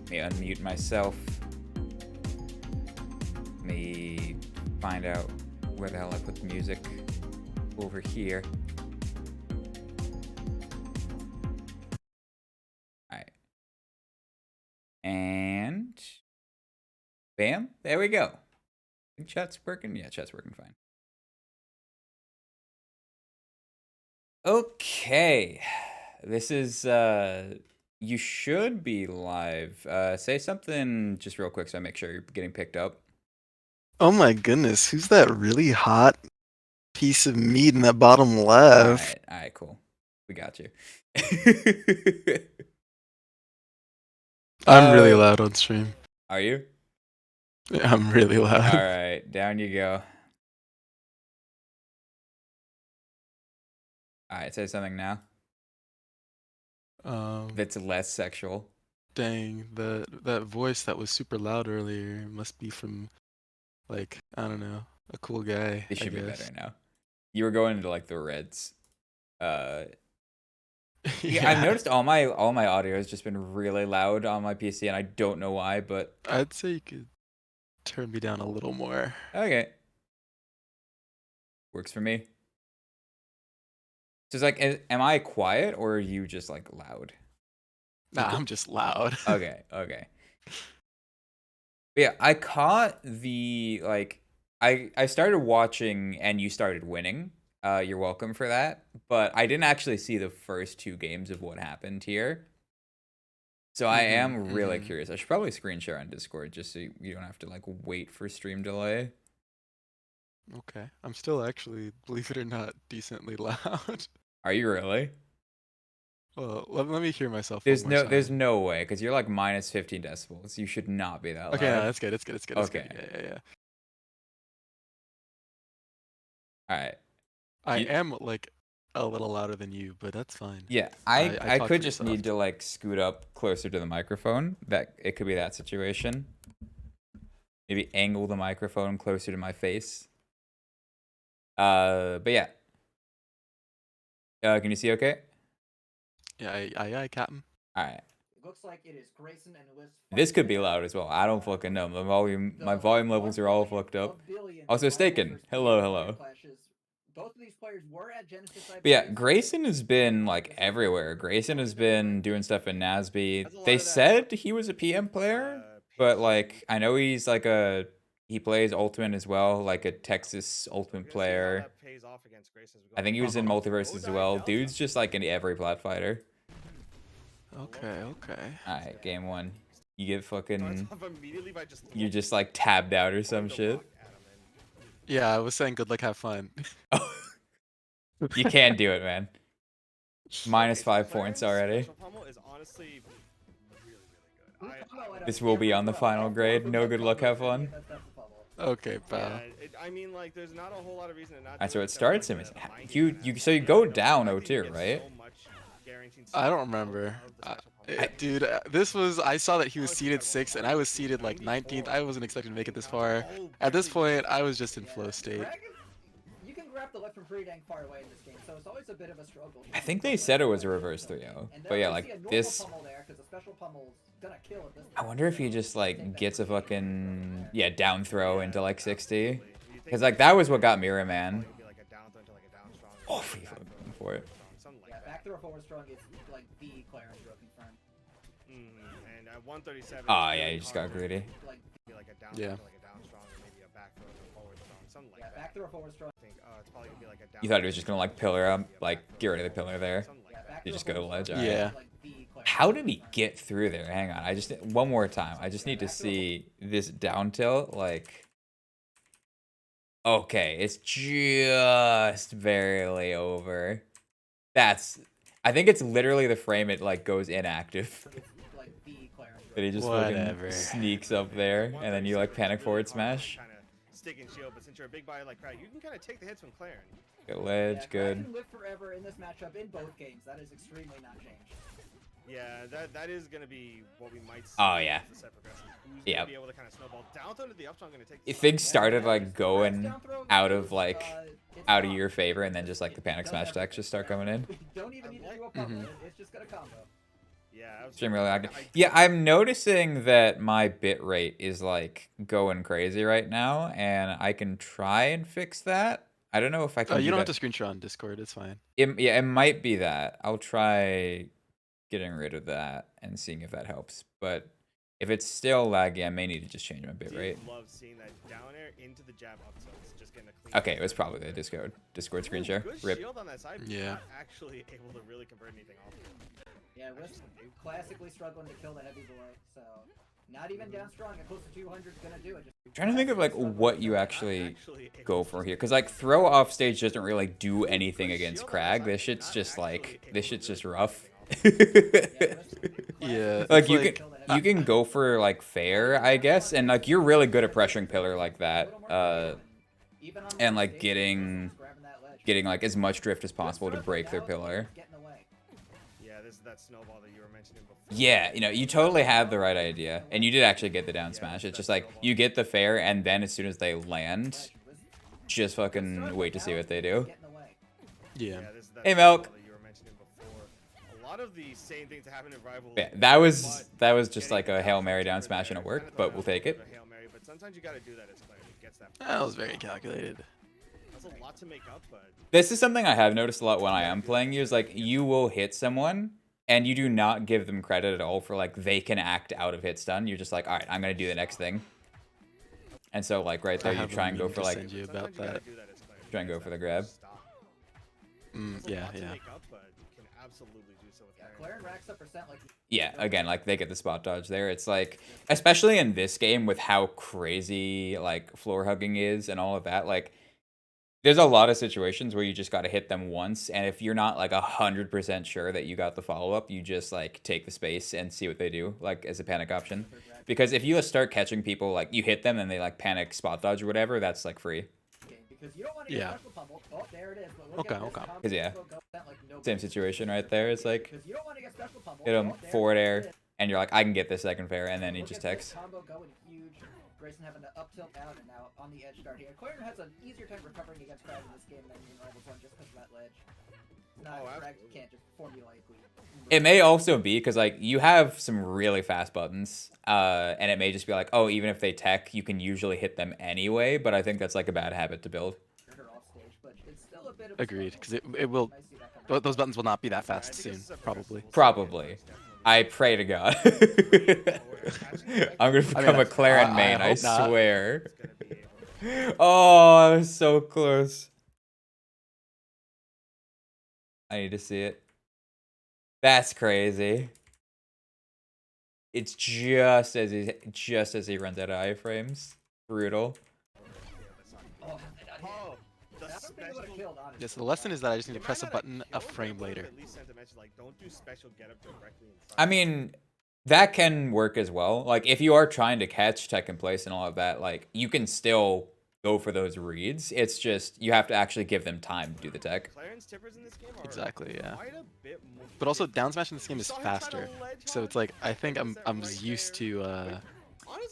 Let me unmute myself. Let me find out where the hell I put the music. Over here. Alright. And bam, there we go. Think chat's working? Yeah, chat's working fine. Okay. This is you should be live. Say something just real quick so I make sure you're getting picked up. Oh my goodness, who's that really hot piece of meat in that bottom left? Alright, cool. We got you. I'm really loud on stream. Are you? Yeah, I'm really loud. Alright, down you go. Alright, say something now. That's less sexual. Dang, that voice that was super loud earlier must be from, like, I don't know, a cool guy. It should I be guess. better now. You were going into like the reds. Yeah, Yeah, I've noticed all my audio has just been really loud on my PC, and I don't know why, but I'd say you could turn me down a little more. okay, works for me. So it's like, am I quiet or are you just like loud? Nah, I'm just loud. Okay. But yeah, I caught the like I started watching and you started winning. You're welcome for that. But I didn't actually see the first two games of what happened here. So I am really curious. I should probably screen share on Discord just so you don't have to like wait for stream delay. Okay, I'm still actually, believe it or not, decently loud. Are you really? Well, let me hear myself one more time. There's no way because you're like minus 15 decibels. You should not be that loud. Okay, no, that's good. It's good. Okay. Yeah. All right. I am like a little louder than you, but that's fine. Yeah, I could just need to like scoot up closer to the microphone. That it could be that situation. Maybe angle the microphone closer to my face. But yeah. Can you see okay? Yeah, aye, Captain. All right. It looks like it is Grayson and Wisp. This could be loud as well. I don't fucking know. My volume levels are all fucked up. Also, Staken. Hello. Both of these players were at Genesis. But yeah, Grayson has been like everywhere. Grayson has been doing stuff in NASB. They said he was a PM player, but like I know he's like he plays Ultimate as well, like a Texas Ultimate player. I think he was in Multiverse as well. Dude's just like in every plat fighter. Okay. Alright, game one. You get fucking... You just like tabbed out or some shit. Yeah, I was saying good luck, have fun. You can't do it, man. Minus 5 points already. This will be on the final grade. No good luck, have fun. Okay, pal. I mean, like, there's not a whole lot of reason to not. Alright, so it starts him. So you go down 0-2, right? I don't remember. Dude, I saw that he was seeded 6th and I was seeded like 19th. I wasn't expecting to make it this far. At this point, I was just in flow state. You can grab the left from pretty dang far away in this game, so it's always a bit of a struggle. I think they said it was a reverse 3-0. But yeah, like this... I wonder if he just like gets a fucking... Yeah, down throw into like 60. Because like that was what got Mirror Man. Oh, for it. Yeah, back throw forward strong is like the clairen throw confirmed. And at 137. Oh yeah, you just got greedy. Yeah. Yeah, back throw forward strong. You thought he was just gonna like pillar up, like get rid of the pillar there. You just go to ledge. Right. Yeah. How did he get through there? Hang on, one more time. I just need to see this down tilt. Like, okay, it's just barely over. I think it's literally the frame it like goes inactive. That he just fucking sneaks up there, and then you like panic forward smash. Stick and shield, but since you're a big body like Crowd, you can kind of take the hits from clairen. Good ledge, Yeah, good. can live forever in this matchup in both games. That is extremely not changed. Yeah, that is gonna be what we might see. Oh yeah. Who's gonna be able to kind of snowball down throw to the up, gonna take. Things started like going out of your favor, and then just like the panic smash decks just start coming in. Don't even need to do a pummel. It's just gonna combo. Yeah, I was Stream really lagging. I- Yeah, I'm noticing that my bit rate is like going crazy right now, and I can try and fix that. I don't know if I can You do don't have that. to screenshot on Discord. It's fine. Yeah, it might be that. I'll try getting rid of that and seeing if that helps. But if it's still laggy, I may need to just change my bit rate. love seeing that down air into the jab up tilts, just getting a clean. Okay, it was probably the Discord screen share. Good Rip. shield on that side. Yeah. Not actually able to really convert anything off. Yeah, Wisp classically struggling to kill the heavy boy, so not even down strong. A close to 200 is gonna do it. Just Trying to think of like what you actually go for here, because like throw off stage doesn't really do anything against Crag. This shit's just rough. Yeah. Like it's you can go for like fair, I guess, and like you're really good at pressuring pillar like that, and like getting like as much drift as possible to break their pillar. Yeah, this is that snowball that you were mentioning before. Yeah, you know, you totally had the right idea, and you did actually get the down smash. It's just like you get the fair, and then as soon as they land, just fucking wait to see what they do. Yeah. This is that Hey, Milk. snowball that you were mentioning before. A lot of the same things that happen in Rival. Yeah, that was just like a Hail Mary down smash and it worked, but we'll take it. Hail Mary, but sometimes you gotta do that as clairen. It gets that. That was very calculated. That's a lot to make up, but This is something I have noticed a lot when I am playing you, is like you will hit someone and you do not give them credit at all for like they can act out of hit stun. You're just like, all right, I'm gonna do the next thing. And so like right there, you try and go for like, Send you about that. try and go for the grab. Yeah. clairen racks up percent like. Yeah, again, like they get the spot dodge there. It's like, especially in this game with how crazy like floor hugging is and all of that, like there's a lot of situations where you just got to hit them once, and if you're not like 100% sure that you got the follow-up, you just like take the space and see what they do, like as a panic option. Because if you start catching people, like you hit them and they like panic spot dodge or whatever, that's like free. Because you don't want to get special pummel. Oh, there it is. But look Okay, at this okay. combo 'Cause, yeah, go like no same situation right there. It's like Because you don't want to get special pummel. hit him Oh, there forward it air, is. and you're like, I can get this second fair, and then he Look just at this texts. combo going huge. Grayson having to up tilt out and now on the edge start here. clairen has an easier time recovering against Crag in this game than in Rivals 1 just because of that ledge. Not Crag can't just formulaically. It may also be because like you have some really fast buttons, and it may just be like, oh, even if they tech, you can usually hit them anyway. But I think that's like a bad habit to build. Her off stage, but it's still a bit of a Agreed. struggle. Because it will. I see that coming. Those buttons will not be that fast soon. Probably. Probably. I pray to God. I'm gonna become a clairen main, I hope not. swear. Oh, I was so close. I need to see it. That's crazy. It's just as he runs out of iframes. Brutal. Oh, Oh, the I don't think it would've special. killed, honestly. Yeah, so the lesson is that I just need to It press a might not button have a killed, frame but later. at least sent a message like, don't do special get up directly in front. I mean, that can work as well. Like, if you are trying to catch tech in place and all of that, like, you can still go for those reads. It's just, you have to actually give them time to do the tech. clairen's tippers in this game are Exactly, yeah. quite a bit more. But also, down smash in this game is Saw him try to faster. ledge So hug. it's like, I think I'm Right used to Honestly,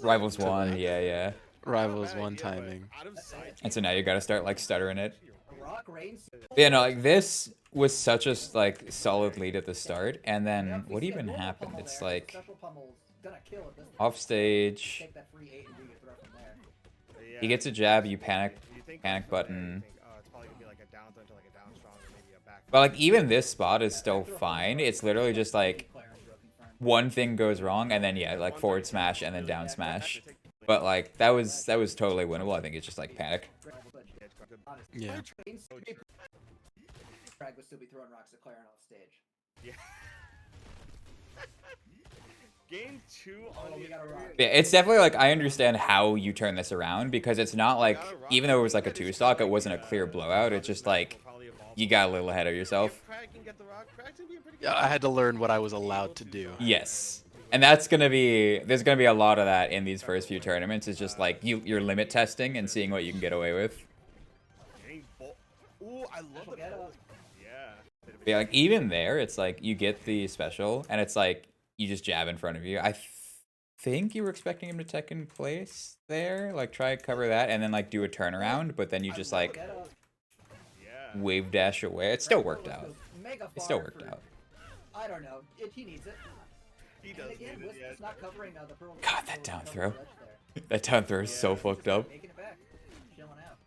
Rivals To, 1, like, yeah. Rivals not a bad 1 idea, but timing. out of sight, And so now you gotta start, like, stuttering it. Rock reigns. Yeah, no, like, this was such a, like, solid lead at the start. And then, what even happened? It's like, Special pummel's gonna kill at this point. off stage, Take that free 8 and do your throw from there. yeah. he gets a jab, you panic. You think panic from there, you button. think, oh, it's probably gonna be like a down throw to like a down strong or maybe a back. But, like, even this spot is still fine. It's literally just, like, clairen's broken front. one thing goes wrong, and then, yeah, like, forward smash and then down smash. But, like, that was totally winnable. I think it's just, like, panic. Yeah. Crag would still be throwing rocks at clairen off stage. Yeah. Game 2 on Oh, we the got a rock. Yeah, it's definitely like I understand how you turn this around because it's not like even though it was like a 2-stock, it wasn't a clear blowout. It's just like you got a little ahead of yourself. Crag can get the rock. Crag's gonna be in pretty good Yeah, I had to learn what I was allowed to do. Yes. And there's gonna be a lot of that in these first few tournaments. It's just like you're limit testing and seeing what you can get away with. Ooh, I love the Get up. Yeah. Yeah, like even there, it's like you get the special and it's like you just jab in front of you. I think you were expecting him to tech in place there, like try to cover that and then like do a turnaround, but then you just like Get up. Yeah. wave dash away. It still worked out. Mega It still far worked for- out. I don't know. He needs it. He And does again, need it, Wisp yeah. is not covering the Pearl. God, that down throw. ledge there. That down throw is so Yeah. fucked up. Making it back. Chilling out.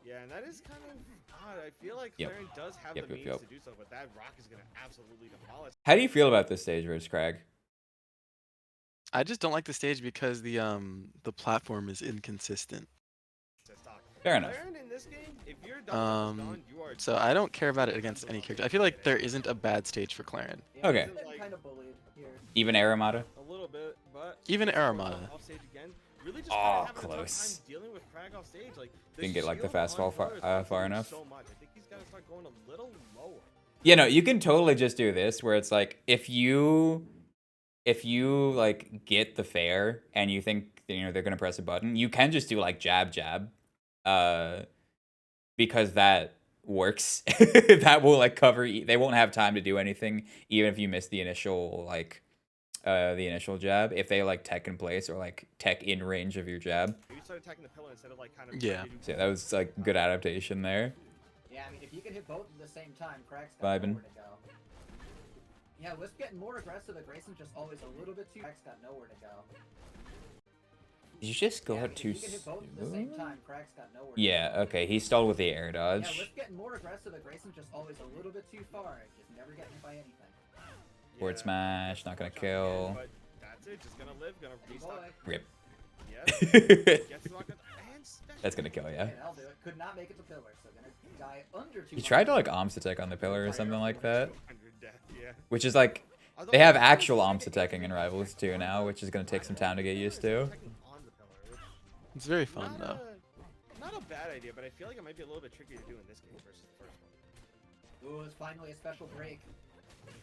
Yeah, and that is kind of odd. I feel like Yep. clairen does have Yep, the yep, means yep. to do so, but that rock is gonna absolutely demolish. How do you feel about this stage, Rich Crag? I just don't like the stage because the platform is inconsistent. Fair enough. clairen in this game, if you're done, you are So I don't care about it against any character. I feel like there isn't a bad stage for clairen. Yeah, Okay. he's been kind of bullied here. Even Aramata? a little bit, but Even Aramata. off stage again. Really just Oh, kinda having a tough close. time dealing with Crag off stage. Like Didn't get like the shield fast fall on pillar is hard to far do enough. So much. I think he's gotta start going a little lower. Yeah, no, you can totally just do this where it's like if you like get the fair and you think they're gonna press a button, you can just do like jab jab, because that works. That will like cover. They won't have time to do anything even if you miss the initial like the initial jab. If they like tech in place or like tech in range of your jab. You start attacking the pillar instead of like kind of Yeah. So that was like good adaptation there. Yeah, I mean, if you can hit both at the same time, Crag's got Vibin'. nowhere to go. Yeah, Wisp getting more aggressive, but Grayson's just always a little bit too. Crag's got nowhere to go. Did you just go Yeah, I out mean, too if you can hit both at the same soon? time, Crag's got nowhere to Yeah, go. okay, he stalled with the air Yeah, dodge. Wisp getting more aggressive, but Grayson's just always a little bit too far. Just never getting hit by anything. Forward smash, not gonna Watch out kill. again, but that's it. Just gonna live. Gonna Hey, restock. boy. Rip. Yes. Gets the rock and special. That's gonna kill, yeah. Okay, that'll do it. Could not make it to pillar, so gonna die under 200. He tried to like Omps attack on the pillar or something like that. 200 death, yeah. Which is like, Although they have I think actual he's Omps trying to attacking in Rivals too now, which is gonna take some time to get used to. attacking on the pillar, which It's very fun not though. not a bad idea, but I feel like it might be a little bit trickier to do in this game versus the first one. Ooh, it's finally a special break.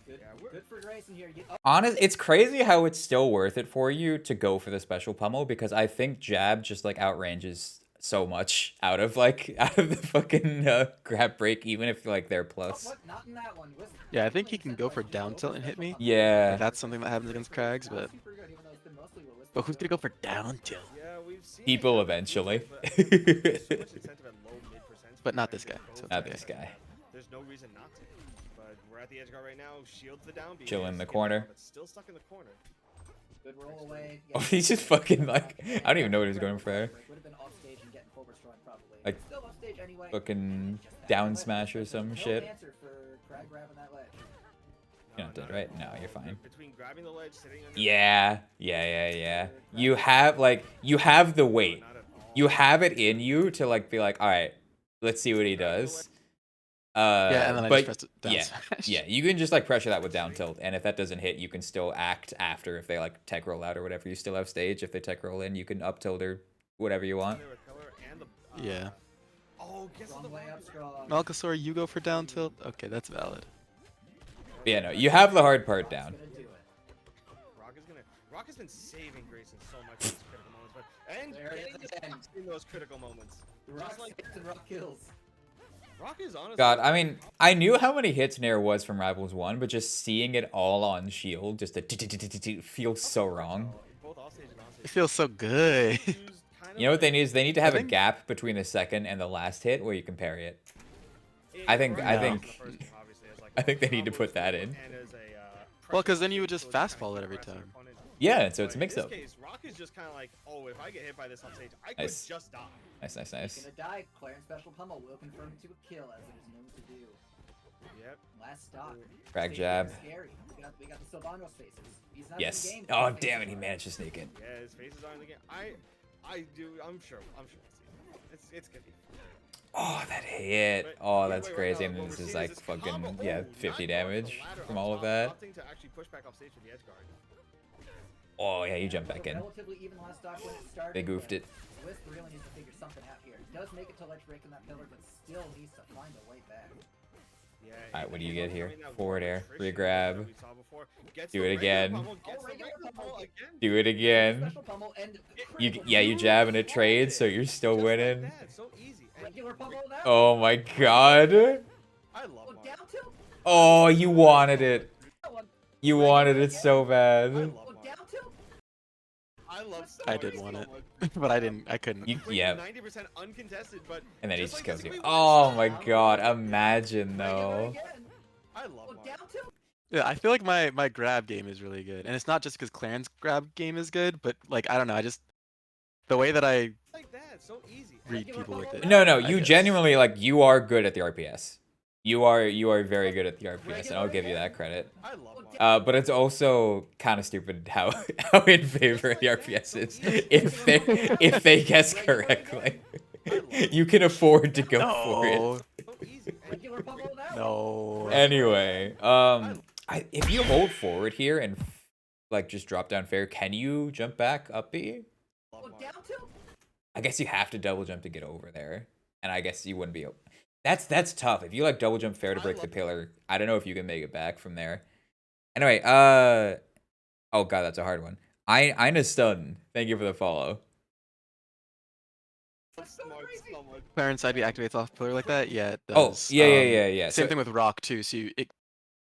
Good, Yeah, we're- good for Grayson here. Oh, Honest, it's crazy how it's still worth it for you to go for the special pummel because I think jab just like outranges so much out of the fucking grab break, even if like they're oh, plus. what? Not in that one. Wisp Yeah, I think he definitely can said, go like, for just down go tilt for and hit special me. pummel. Yeah. That's something that happens against Crags, Not but super good, even though it's been mostly what Wisp but is who's gonna doing. go for down tilt? Yeah, we've seen People it eventually. but I think there's so much incentive at low mid-percents But for not Crag this to guy, go so for Not it. this guy. There's no reason not to. But we're at the edge guard right now. Shields the down B. Chill in the Gets corner. down, but still stuck in the corner. Good roll away. Oh, he's just fucking like, I don't even know what he's going for there. Would have been off stage and getting forward strong probably. Like, Still off stage anyway. fucking Just back down to ledge. smash or There's some no shit. answer for Crag grabbing that ledge. You're not dead, right? No, you're fine. Between grabbing the ledge, sitting under Yeah. You have the weight. not at all. You have it in you to like be like, all right, let's see what he does. Yeah, and then I but just pressed it down yeah, smash. yeah, you can just like pressure that with down tilt, and if that doesn't hit, you can still act after if they like tech roll out or whatever. You still have stage. If they tech roll in, you can up tilt or whatever you want. There with pillar and the, Yeah. Oh, gets Wrong the way rock. up strong. Malkasaur, you go for down tilt? Okay, that's valid. But yeah, no, you have the hard part down. Gonna do it. Rock has been saving Grayson so much in these critical moments, but and There it is getting again. in those critical moments. Rock Just like saves and rock kills. Rock is honestly. God, I mean, I knew how many hits Nair was from Rivals 1, but just seeing it all on shield, just feels so wrong. Both offstage and onstage. It feels so good. Used kind of You know what they need is they need to have a think- gap between the second and the last hit where you can parry it. in I think- front I of think- the first game, obviously, as like I think they need to combos put that and in. as a, Well, 'cause pressure then you would boost, just so fast kinda fall it keep every harassing time. opponents. Yeah, so But it's a mix in up. this case, Rock is just kind of like, oh, if I get hit by this on stage, I could Nice. just die. Nice. Gonna die. Clairen special pummel will confirm to a kill as it is known to do. Yep. Last stock. Frag Stage jab. is Scary. We got the Sylvanos faces. He's not Yes. in the game. Oh, but his damn it, faces he are. managed to sneak in. Yeah, his faces are in the game. I do. I'm sure. It's gonna be. Oh, that hit. But Oh, wait, that's wait, crazy. no, And what this we're is seeing like this fucking, combo. yeah, Oh, 50 not going for damage the ladder from up all of top, that. Opting to actually push back off stage with the edge guard. Oh, yeah, you jump So back in. Relatively even last stock when it started. They goofed but it. Wisp really needs to figure something out here. He does make it to ledge break in that pillar, but still needs to find a way back. Yeah. Alright, what do you and get here? having that Forward one air, attrition re-grab. that we saw before, gets Do the it regular again. pummel, gets the regular regular pummel. pummel again. Do it again. Special pummel and You, critical yeah, you pummel. jab and it trades, so you're still Just like winning. that, so easy. And Regular pummel now. Oh my god. I love Oh, Mario. down tilt. Oh, you wanted it. That one. You wanted it so I bad. love Oh, Mario. down tilt. I love Star I Wars did want so it, much. but I couldn't. You, Bring yeah. 90% uncontested, but And then he just like kills this, you. we win Oh still. my god, imagine Regular though. again. I love Oh, Mario. down tilt. Yeah, I feel like my grab game is really good, and it's not just because Claren's grab game is good, but like I don't know, I just the way that I Like that, so easy. read people with it. No, no, I you guess. genuinely like you are good at the RPS. You are very good at the RPS, and I'll give you that credit. I love But it's also kind of stupid how how in favor the RPS is if they guess correctly. You can afford to go for it. No, so easy. Regular pummel that one. no. Anyway, if you hold forward here and like just drop down fair, can you jump back up B? Oh, down tilt. I guess you have to double jump to get over there, and I guess you wouldn't be. That's tough. If you like double jump fair to break the pillar, I don't know if you can make it back from there. Anyway, oh god, that's a hard one. Ina stun. Thank you for the follow. Clarence side B activates off pillar like that. Yeah, it Oh does. yeah. Same So, thing with rock too. So it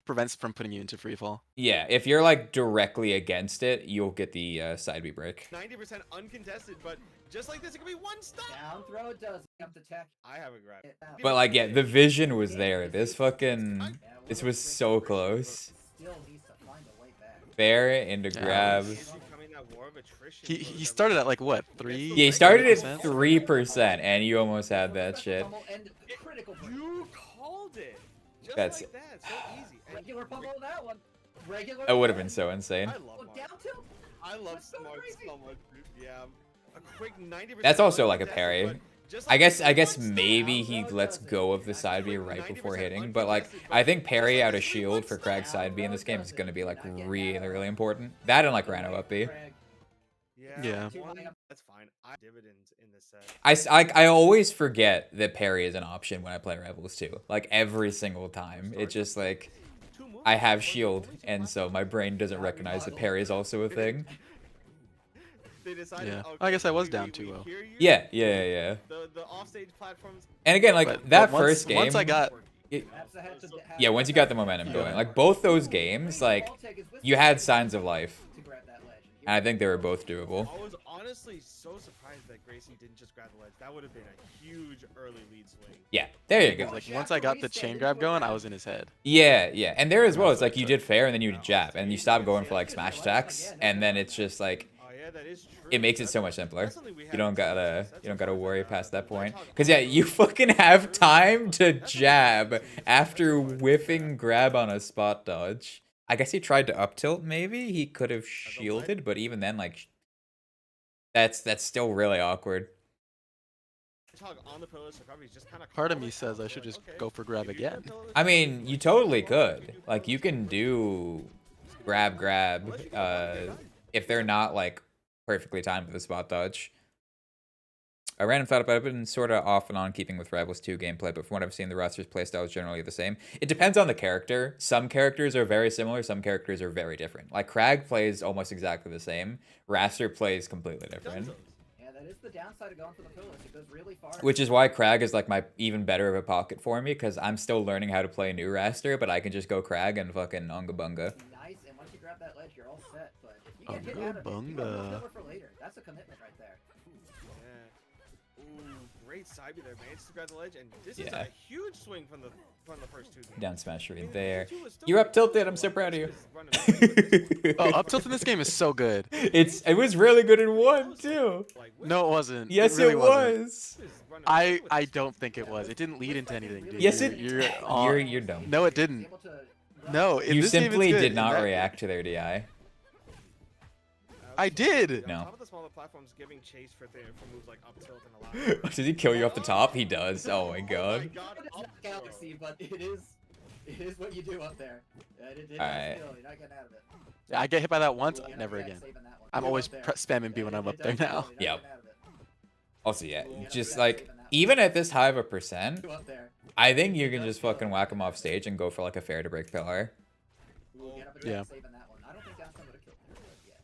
prevents from putting you into free fall. yeah, if you're like directly against it, you'll get the side B break. 90% uncontested, but just like this, it could be one stop. Down throw it does. Up to tech. I have a grab. But like, yeah, the vision was there. This was so close. Still needs to find a way back. Fair into Yeah. grab. Becoming that war of attrition. He started at like what 3? Yeah, he started at 3%? 3%, and you almost had that shit. Pummel and critical break. You called it. Just That's- like that, so easy. And Regular pummel that one. Regular. That would have been so insane. I love Oh, Mark. down tilt. I love That's so Smart crazy. so much. Dude. Yeah. A quick 90%. That's also like a uncontested, parry. but just I like guess this, one maybe stop. he lets go of the side B right before hitting, but like I think parry out of shield for Crag's side B in this game is gonna be like really important. That and like Rano up B. Yeah. That's fine. I dividends in this set. I always forget that parry is an option when I play Rebels too. Like every single time, it's just like I have shield, and so my brain doesn't recognize that parry is also a thing. They decided, Yeah. okay, I guess I was we- down we 2-0. hear you. Yeah. The offstage platforms. And again, like But that once- first game. once I got- Yeah, once you got the momentum going, like both those games, like you had signs of life, and I think they were both doable. I was honestly so surprised that Gracie didn't just grab the ledge. That would have been a huge early lead swing. Yeah, there you go. Like once I got the chain grab going, I was in his head. Yeah, and there as well. It's like you did fair, and then you did jab, and you stopped going for like smash attacks, and then it's just like Oh yeah, that is true. it makes it That's so much simpler. that's something we You haven't don't gotta discussed. That's you don't gotta something worry that, past that point. talk Cause yeah, about. you fucking have time to jab after whiffing grab on a spot dodge. I guess he tried to up tilt. Maybe he could have shielded, but even then, like that's still really awkward. Talk on the pillars recovery is just kind of Part of me says I should just go for grab again. I mean, you totally could. Like you can do grab if they're not like perfectly timed with the spot dodge. A random thought about it, been sort of off and on keeping with Rivals 2 gameplay, but from what I've seen, the roster's playstyle is generally the same. It depends on the character. Some characters are very similar, some characters are very different. Like Crag plays almost exactly the same. Raster plays completely different. Yeah, that is the downside of going for the pillars. It goes really far. Which is why Crag is like my even better of a pocket for me, because I'm still learning how to play new Raster, but I can just go Crag and fucking Unga Bunga. Nice, and once you grab that ledge, you're all set. But if you get hit out of it, you Bunga. got no pillar for later. That's a commitment right there. Yeah. Ooh, great side B there. Managed to grab the ledge, and this is Yeah. a huge swing from the first two games. Down smash right And there. two is still You're up pretty tilted, good. I'm so proud of you. Is running away with this one. Oh, up tilt in this game is so good. It was really good in one too. Like, No, it wasn't. Yes, really it wasn't. was. Wisp is running away with I this don't think it was. It didn't lead into anything, dude. Yes, You're dumb. No, it didn't. Able to run No, in You this game it's simply good. did In not that- react to their DI. I did. No. On top of the smaller platforms, giving chase for moves like up tilt and a lot. Does he kill you off the top? He does. Oh my god. It's up not Galaxy, but it is what you do up there. It did Alright. not skill. You're not getting out of it. Yeah, I get hit by that once, You're not never Jack again. saving that one. I'm You're always up there. spamming B when I'm It up there does now. skill. You're not Yep. getting out of it. Also, yeah, You're just not like saving that one. even at this high of a percent, You up there. I think you can just fucking whack him off stage and go for like a fair to break pillar. Ooh, get up and Yeah. saving that one. I don't think Downside would have killed him yet.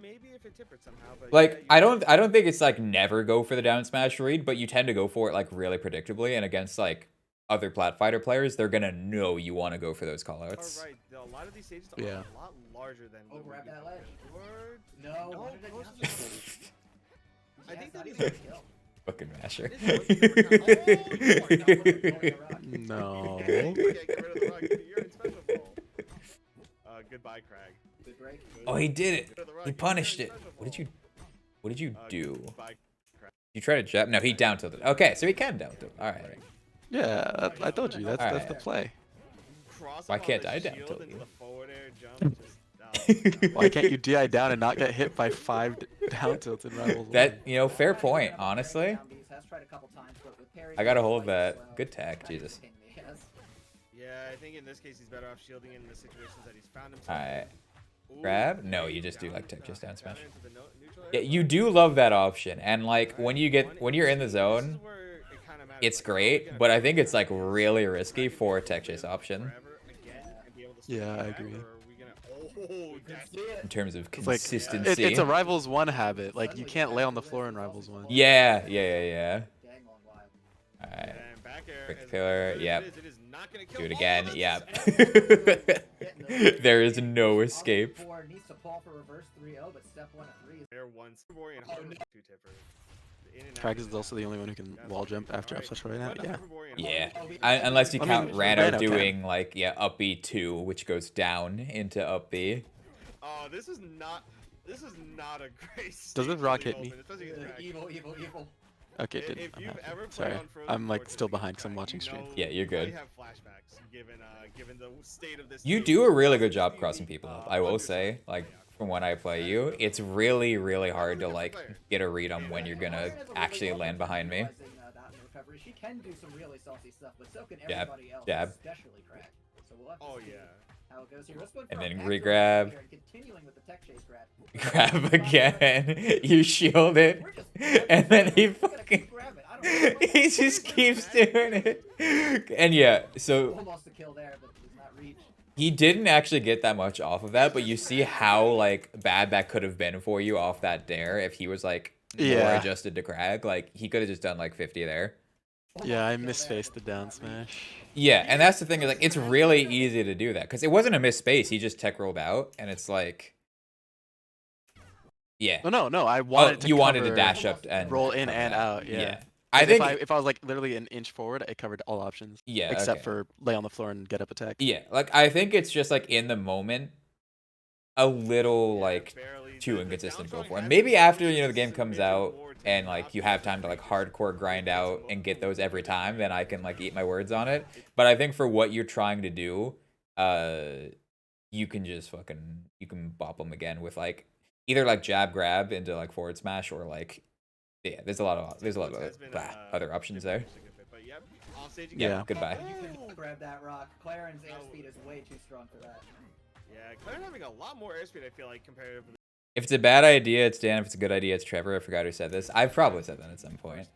Maybe if it tippered somehow, but Like yeah, I don't think it's like never go for the down smash read, but you tend to go for it like really predictably, and against like other plat fighter players, they're gonna know you want to go for those callouts. Alright, a lot of these stages are Yeah. a lot larger than. Oh, what we grab get that ledge. before. No, No, what did close it to Downside? I Yeah, think it's that not is even a kill. Fucking masher. No. Okay, get rid of the rock. You're in special fall. Goodbye, Crag. Good break. Oh, he did it. He punished it. What did you do? Goodbye, Crag. You tried to jab? No, he down tilted. Okay, so he can down tilt. All right. Yeah, I told you that's the Alright. play. Cross Why up on can't the I down shield tilt into you? the forward air jump, just, Why can't you DI down and not get hit by 5 down tilts in Rivals? That, you know, fair point, honestly. I gotta hold that. Good tech, Jesus. Yeah, I think in this case he's better off shielding in the situations that he's found himself. Alright. Ooh, Grab? No, okay, you just do down, like tech, just down smash. into the neutral Yeah, area. you do love that option. And like when you're in the This is zone, where it kinda matters, it's like, are we great, gonna but I try think to it's like use really risky Dragon for a to tech chase live option forever again and be able to swing Yeah, I back, agree. or are we gonna- Oh, that's in terms of It's like consistency. it's a Rivals 1 habit. Like you can't lay on the floor in Rivals 1. Yeah. Dang long while. Alright. and back air. Quick as killer, good as yep. it is not gonna kill. Do it Oh, again. that's- Yep. There is no escape. Four needs to fall for reverse 3-0, but step 1 and 3 is Air one, Superboy and Hover two-tipper. The in and out Krags is is also the only one who can wall jump after up special right now. What Yeah. Superboy and Yeah. Hover- Unless you I count mean, Rano Rano doing like up B 2, which goes down into up B. Oh, this is not a great. Does stage this for rock the hit me? open, especially against Krags. evil. Okay, If it didn't. I'm you've happy. ever played Sorry, on Frozen I'm like Fortress still against behind because I'm Krags, watching you stream. know Yeah, you're you good. have flashbacks given the state of this. You team. do a really good job This crossing team, people up. I will undersized. say, like from when I play you, it's really, really hard to like get a read on when you're gonna actually land behind me. She can do some really saucy stuff, but so can Jab, everybody else, jab. especially Crack. So we'll have to Oh see yeah. how it goes here. Let's go And for a then back re-grab. here and continuing with the tech chase grab. Grab again. You shield it, We're just and then he we're gonna fucking. keep grabbing. I don't know. He just keeps doing it. And yeah, so Almost a kill there, but does not reach. he didn't actually get that much off of that, but you see how like bad that could have been for you off that dare if he was like more Yeah. adjusted to Crag. Like he could have just done like 50 there. Yeah, I misspaced the down smash. Yeah, and that's the thing is like it's really easy to do that because it wasn't a missed space. He just tech rolled out, and it's like, yeah. No, I Oh, wanted to you wanted to cover- dash up and roll in cover and that. out. Yeah. Yeah. 'Cause I think if I was like literally an inch forward, it covered all options. yeah, Except okay. for lay on the floor and get up attack. Yeah, like I think it's just like in the moment, a little like Barely. too The inconsistent down go throwing for him. has Maybe been after you know the game submitted comes out more to and the like you option have time to like side. hardcore grind out and get those every time, then I can like eat my words on it. But I think for what you're trying to do, you can just fucking you can bop them again with like either like jab grab into like forward smash or like yeah. There's a lot of Has been, other options there. different a good bit, but yep, offstage Yeah, again. goodbye. You could grab that rock. Claren's airspeed is way too strong for that. Yeah, Claire having a lot more airspeed, I feel like, comparatively. If it's a bad idea, it's Dan. If it's a good idea, it's Trevor. I forgot who said this. I've probably said that at some point.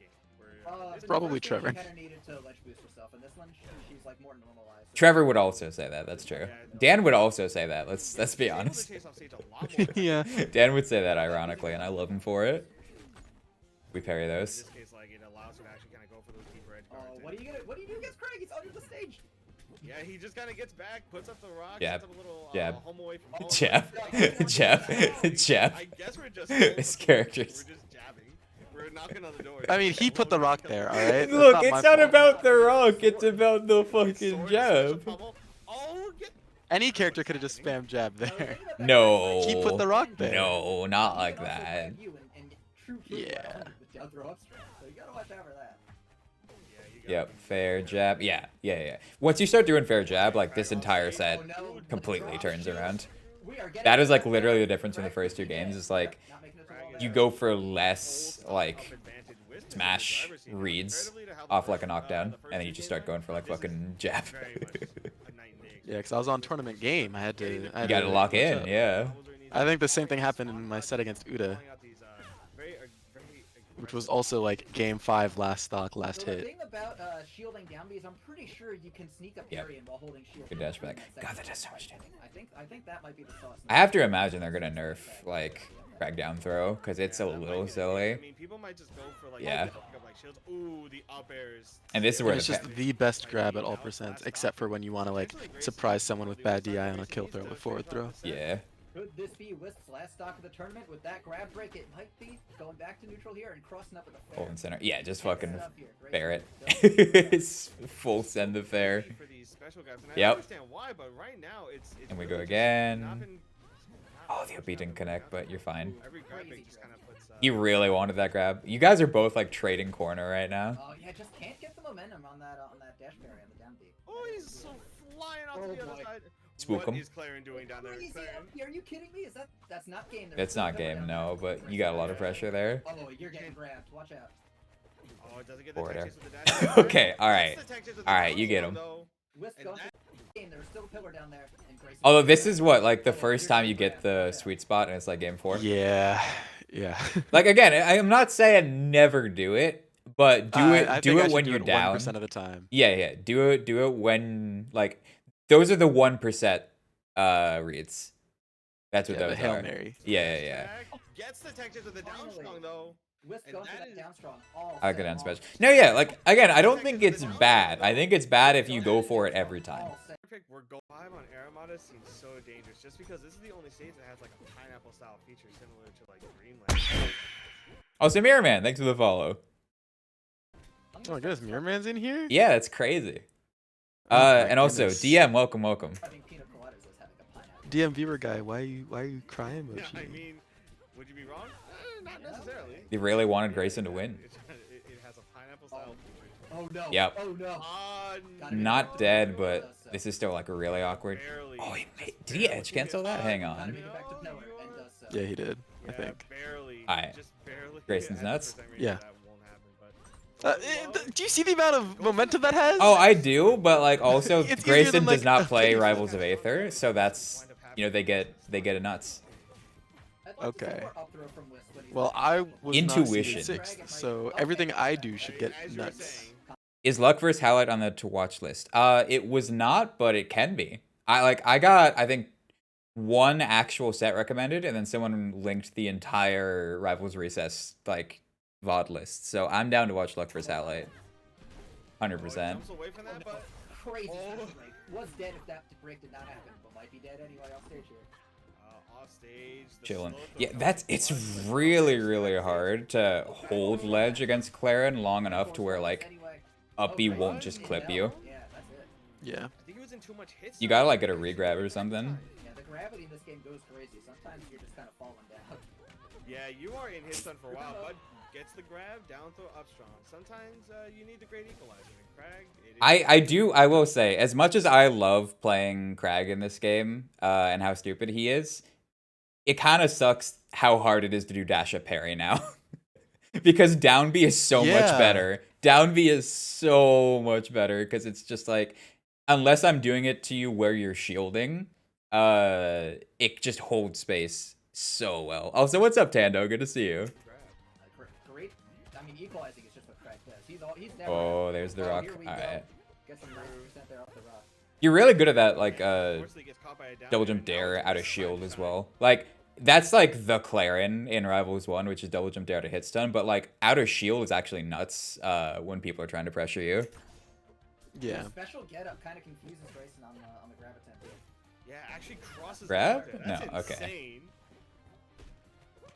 But Probably the first Trevor. game, She kind of needed to ledge boost herself, and this one, she's like more normalized. So Trevor would also say that. That's true. Dan would also say that. Let's be honest. Yeah. Dan would say that ironically, and I love him for it. We parry In those. this case, like, it allows her to actually kind of go for those deeper edge Oh, guards. what do you do against Craig? He's under the stage. Yeah, he just kind of gets back, puts up the rock, Jab. sets up a little Jab. home away from home. Jab. Jab. Jab. I guess we're just His characters. We're just jabbing. We're knocking on the door. I mean, he put the rock there, alright? That's Look, not it's my not fault. about the rock. It's about the fucking Sword, special jab. pummel. Oh, get Any character could have just spammed jab there. No. He put the rock there. No, not like He can also that. grab you and true Yeah. with down throw upstream. So you gotta watch out for that. yeah, you got Yep, fair jab. Yeah. Once you start doing fair jab, like this entire set Oh, no. completely turns around. We are getting That is like there. literally the difference in the first two games. Is like Not making it to wall you there. go for less like advantage Wisp smash in the driver's seat, reads comparatively to how the off like a first, knockdown, the first and then you two just games start going for like went. This is fucking jab. very much a night and day Yeah, because I was on tournament game. I had to. You gotta lock in, yeah. I think the same thing happened in my set against Uda, which was also like game 5 last stock, last So the hit. thing about shielding down B is I'm pretty sure you can sneak a Yep. parry in while holding shield. Good in dash back. that God, second that does so round. much damage. I think that might be the sauce. I have to imagine they're gonna nerf like crack down throw because it's a little I silly. mean, people might just go for like Yeah. pick up, like shields. Ooh, the up airs. And this is And where it's the just the best grab at all percents, except for when you want to like surprise someone with bad DI on a kill throw with forward throw. yeah. Could this be Wisp's last stock of the tournament? With that grab break, it might be going back to neutral here and crossing up with a fair. Full in center. Yeah, just Great fucking stuff here. Great fair it. stuff. It's full send the fair. For these special grabs, and I Yep. understand why, but right now it's And we really go just again. not been- Oh, the OP didn't connect, but you're fine. Every grab pick just kind of puts. He really wanted that grab. You guys are both like trading corner right now. Oh yeah, just can't get the momentum on that dash parry on the down B. Oh, he's so flying off to the other side. Spook What him. is clairen doing down there? Crazy Clairen? up here, are you kidding me? That's not game? There's That's still not pillar game, down no, there. but you got a lot of pressure there. Oh, you're getting grabbed. Watch out. Oh, it doesn't get the Forward tech air. chase with the dash. Okay, all Gets right. the tech chase with the All right, you down get throw, him. though. Wisp And goes that- to the game. There's still a pillar down there. And Grayson Although goes this down. is what, like the Oh, first you're time getting you get grabbed. the Watch out. sweet spot and it's like game 4. Yeah. Yeah. Like again, I'm not saying never do it, but do I it think I should when do you're it down. 1% of the time. Yeah, do it when like those are the 1% reads. That's what Yeah, those the Hail are. Mary. Yeah. Back, gets the tech chase with the down Finally. strong though. Wisp And goes to that that is- down strong. All I set, could all unspecial. set. No, yeah, like again, I don't think it's bad. I think it's bad if you go for it every time. All set. Perfect. We're go 5 on Aramata seems so dangerous just because this is the only stage that has like a pineapple style feature similar to like Greenland. Also, Mirror Man, thanks for the follow. Oh my goodness, Mirror Man's in here? Yeah, that's crazy. Oh my And also goodness. DM, welcome. Having pina coladas is having a pineapple. DM viewer guy, why are you crying Yeah, emoji? I mean, would you be wrong? Not necessarily. They really wanted Grayson to win. It has a pineapple style feature. Oh no. Yep. Oh no. Gotta be Not wrong. dead, but this is still like really awkward. Barely. Oh, Just did he barely. edge cancel that? Hang Gotta on. make it back to pillar and does so. Yeah, he did, I Yeah, think. barely. Alright. Just barely. Grayson's At nuts? 100% range, Yeah. that won't happen, but- Do you see the amount of momentum that has? Oh, I do, but like also It's easier Grayson than, like, does not a play face. Rivals of Aether, so that's they get it nuts. I'd like to see Okay. more up throw from Wisp when he's Well, up I throw. was Intuition. not seeded 6th, so everything I do should get As you were nuts. saying, Is Luck vs. Highlight on the to watch list? It was not, but it can be. I got I think one actual set recommended, and then someone linked the entire Rivals Recess like VOD list. So I'm down to watch Luck vs. Highlight. 100%. jumps away from that, but Crazy Oh. special break. Was dead if that break did not happen, but might be dead anyway off stage here. off stage. the Chilling. slow throw Yeah, comes it's flush, but really that's really it. hard to hold ledge against clairen long enough to where like Anyway. up B Oh, won't Grayson just in clip hell. you. Yeah, that's it. Yeah. I think he was in too much hits. You though. gotta like get a regrab or something. Yeah, the gravity in this game goes crazy. Sometimes you're just kind of falling down. Yeah, you are in hit stun for a while. Bud gets the grab, down throw, up strong. Sometimes you need the great equalizer. And Crag, it is I will say, as much as I love playing Crag in this game, and how stupid he is, it kind of sucks how hard it is to do dash up parry now. Because down B is so much Yeah. better. Down B is so much better, because it's just like, unless I'm doing it to you where you're shielding, it just holds space so well. Also, what's up, Tando? Good to see you. Great. I mean, equalizing is just what Craig does. He's never. Oh, there's the rock. Here we Alright. go. Get some 90% there off the rock. You're really good at that, like, unfortunately gets caught by a down double air, jump and now dare it's out of the shield side as side. well. Like, that's like the clairen in Rivals 1, which is double jump dare out of hit stun, but like out of shield is actually nuts when people are trying to pressure you. Yeah. The special get up kind of confuses Grayson on the grab attempt. Here. Yeah, actually crosses. the Grab? line there. That's No, okay. insane.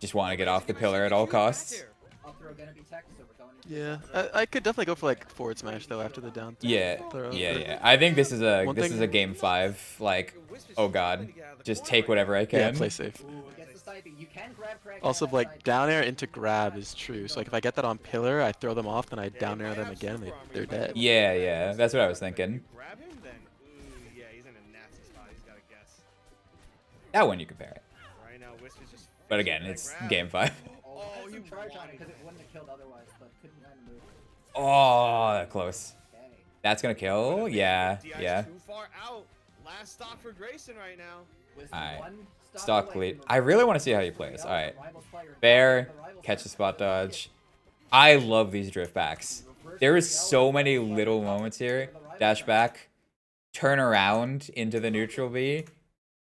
Just want to get off the pillar at all costs. Up throw gonna be tech, so we're going. Into Yeah. the I could definitely go for like forward smash though after the down throw. Yeah, throw. yeah. I think this is a One this thing- is a game 5. Like, Wisp is oh struggling god, to get out of the just corner take right whatever I Yeah, can. play safe. Ooh, gets the side B. You can grab Craig. Also, on that like side B. down air into grab is true. So like if I get that on pillar, I throw them off, then I Yeah, down you air might them have again, super armor, they're you might be dead. able to Yeah, grab yeah, him, that's what I was but if thinking. you grab him, then yeah, he's in a nasty spot. He's got to guess. That one you compare it. Right now, Wisp is just. But fixing again, that it's grab. game 5. Oh, Oh, he he charge on it wanted because it that. wouldn't have killed otherwise, but couldn't land the move. Oh, that close. Okay. That's gonna kill. Yeah, DI's yeah. Too far out. Last stock for Grayson right now. Wisp Alright. one Stock away lead. from I really want to see how he plays. All right. Bear, catch the spot dodge. I love these drift backs. There is so many little moments here. Dash back, turn around into the neutral B,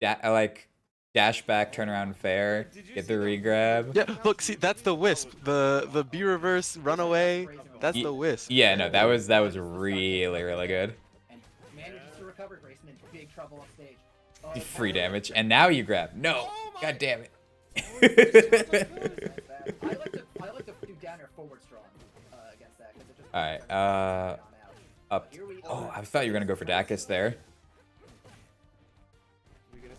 like dash back, turn around fair, get the regrab. Yeah, look, see, that's the Wisp. The B reverse runaway. That's the Wisp. Yeah, no, that was really really good. And manages to recover Grayson in big trouble on stage. Oh, Free damage, and now you grab. No, Oh my- god damn it. that's bad. I like to do down air forward strong against that because it just. All right, on out. up. Here we Oh, are. I thought you were gonna go for Dacus there.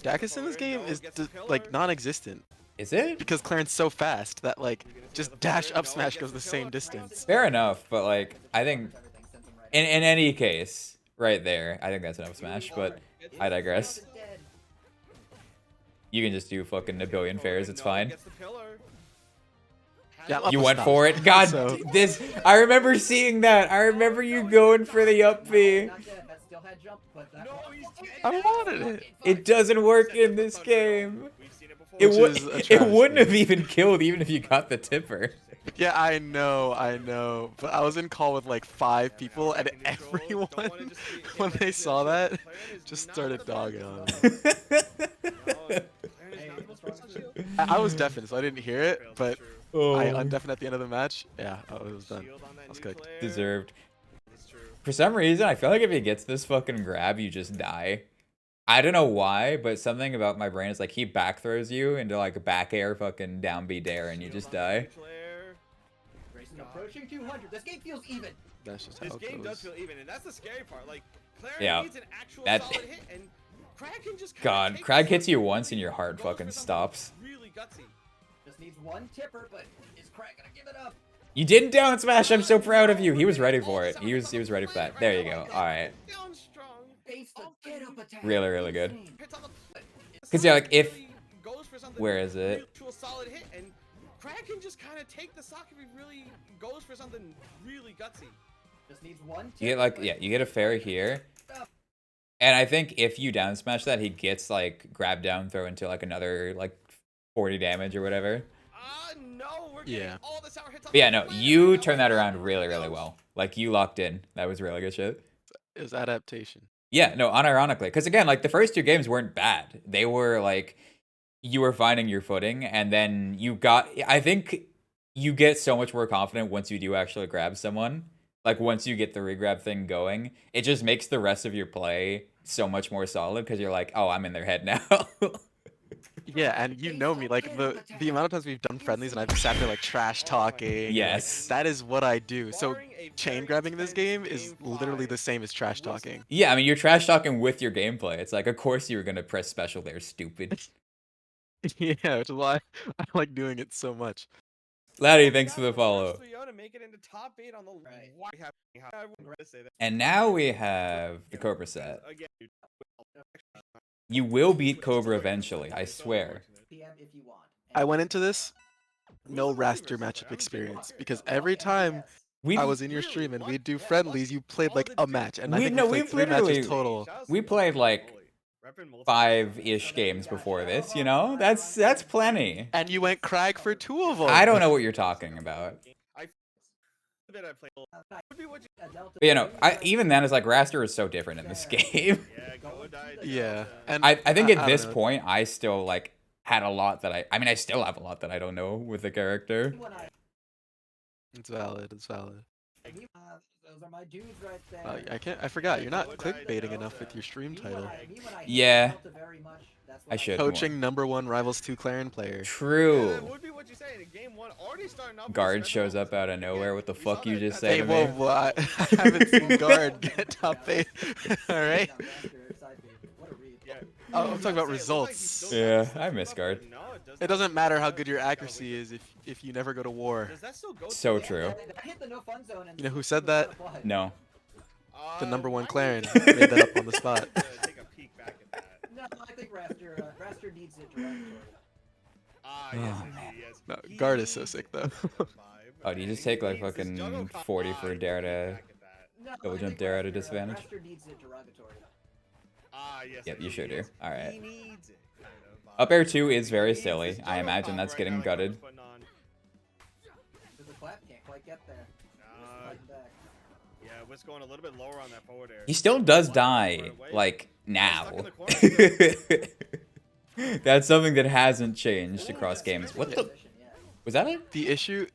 Dacus in this game is like non-existent Is it? because clairen's so fast that like just dash up smash goes the same distance. Fair enough, but like I think in any case, right there, I think that's enough smash. But I digress. You can just do fucking a billion fairs. It's fine. Yeah, You went for it. God, So- this. I remember seeing that. I remember you going for the up B. I wanted it. It doesn't work in this game. It Which would. is a It wouldn't travesty. have even killed even if you got the tipper. Yeah, I know. But I was in call with like 5 people, and everyone, when they saw that, just started dogging on me. I was deafened, so I didn't hear it, but I undeafened at the end of the match. Yeah, it was done. I was cooked. Deserved. For some reason, I feel like if he gets this fucking grab, you just die. I don't know why, but something about my brain is like he back throws you into like a back air fucking down B dare and you just die. Grayson approaching 200. This game feels even. That's just how This it game does goes. feel even, and that's the scary part. Like, clairen Yeah. needs an actual That- solid hit, and Crag can just God, Crag hits you once and your heart fucking stops. Really gutsy. Just needs one tipper, but is Craig gonna give it up? You didn't down smash. I'm so proud of you. He was ready for it. He was ready for that. There you go. All right. Down strong. Base the get up attack. Really, really good. Hits on the foot. 'Cause, yeah, like, if- Goes for something Where is it? real solid hit, and Crag can just kind of take the stock if he really goes for something really gutsy. Just needs one tipper. You get like, yeah, you get a fair here. And I think if you down smash that, he gets like grab down throw into like another like 40 damage or whatever. No, we're Yeah. getting all the sour hits on But yeah, the no, clairen. you turned that around really, really well. Like you locked in. That was really good shit. It was adaptation. Yeah, no, unironically. Because again, like the first 2 games weren't bad. They were like, you were finding your footing and then you got, I think you get so much more confident once you do actually grab someone. Like once you get the regrab thing going, it just makes the rest of your play so much more solid because you're like, oh, I'm in their head now. Yeah, and you know me, like the amount of times we've done friendlies and I've sat there like trash talking. and, like, Yes. that is what I do. So Barring a chain very grabbing this game tense is game literally the 5, same as trash talking. Yeah, I mean, you're trash talking with your gameplay. It's like, of course you were going to press special there, stupid. Yeah, which is why I like doing it so much. Laddie, thanks for the follow. To make it into top 8 on the Right. I wouldn't say that. And now we have the Cobra set. Again, You will beat Cobra eventually, I swear. PM if you want. I went into this no raster matchup experience because every time We I was in your stream and we'd do friendlies, you played like a match, and I We- think no, we played we've 3 matches literally- total. we played, like, 5-ish games before this, you know? That's plenty. And you went Crag for 2 of them. I don't know what you're talking about. I played. Would be what you- But, you know, even then, it's like Raster is so different in this game. Yeah, go die. Yeah, and I think at don't this know. point, I still, like, had a lot that I mean, I still have a lot that I don't know with the character. It's valid. It's valid. Those are my dudes right there. I forgot. You're not clickbaiting enough with your stream title. Yeah. I should. Coaching #1 Rivals 2 clairen player. Yeah, True. would be what you say in game 1. Already starting off. with Guard special shows up moves. out of nowhere. What the We fuck saw you that- just that's- say Hey, to me? whoa, I haven't seen Guard get top 8. All right. Yeah. Oh, I'm talking about It looks like results. those Yeah, guys I miss still Guard. up, but no, It doesn't matter how good your accuracy is if you never go to war. Does that still go So to- true. You know who said that? No. The #1 mine clairen was- made that up on the spot. Take a peek back at that. No, I think Raster needs it directly. Ah, Oh, yes, man. yes. No, Guard is so sick though. Oh, do you just take, like, fucking 40 for dare to... No, Double I jump think dare at a Raster, disadvantage? Raster needs it derogatory. Ah, yes. Yep, I you do, should do. yes. Alright. He needs it, kind of, Up air 2 is he very needs silly. this I juggle imagine pop that's right getting now, like Guard was gutted. putting on. Because the clap can't quite get there. Uh, Fighting back. Yeah, Wisp going a little bit lower on that forward air. He still does One die, right away. like, Stuck now. in the corner still. That's something that hasn't changed across games. What the... Position, yeah. Was that it? The issue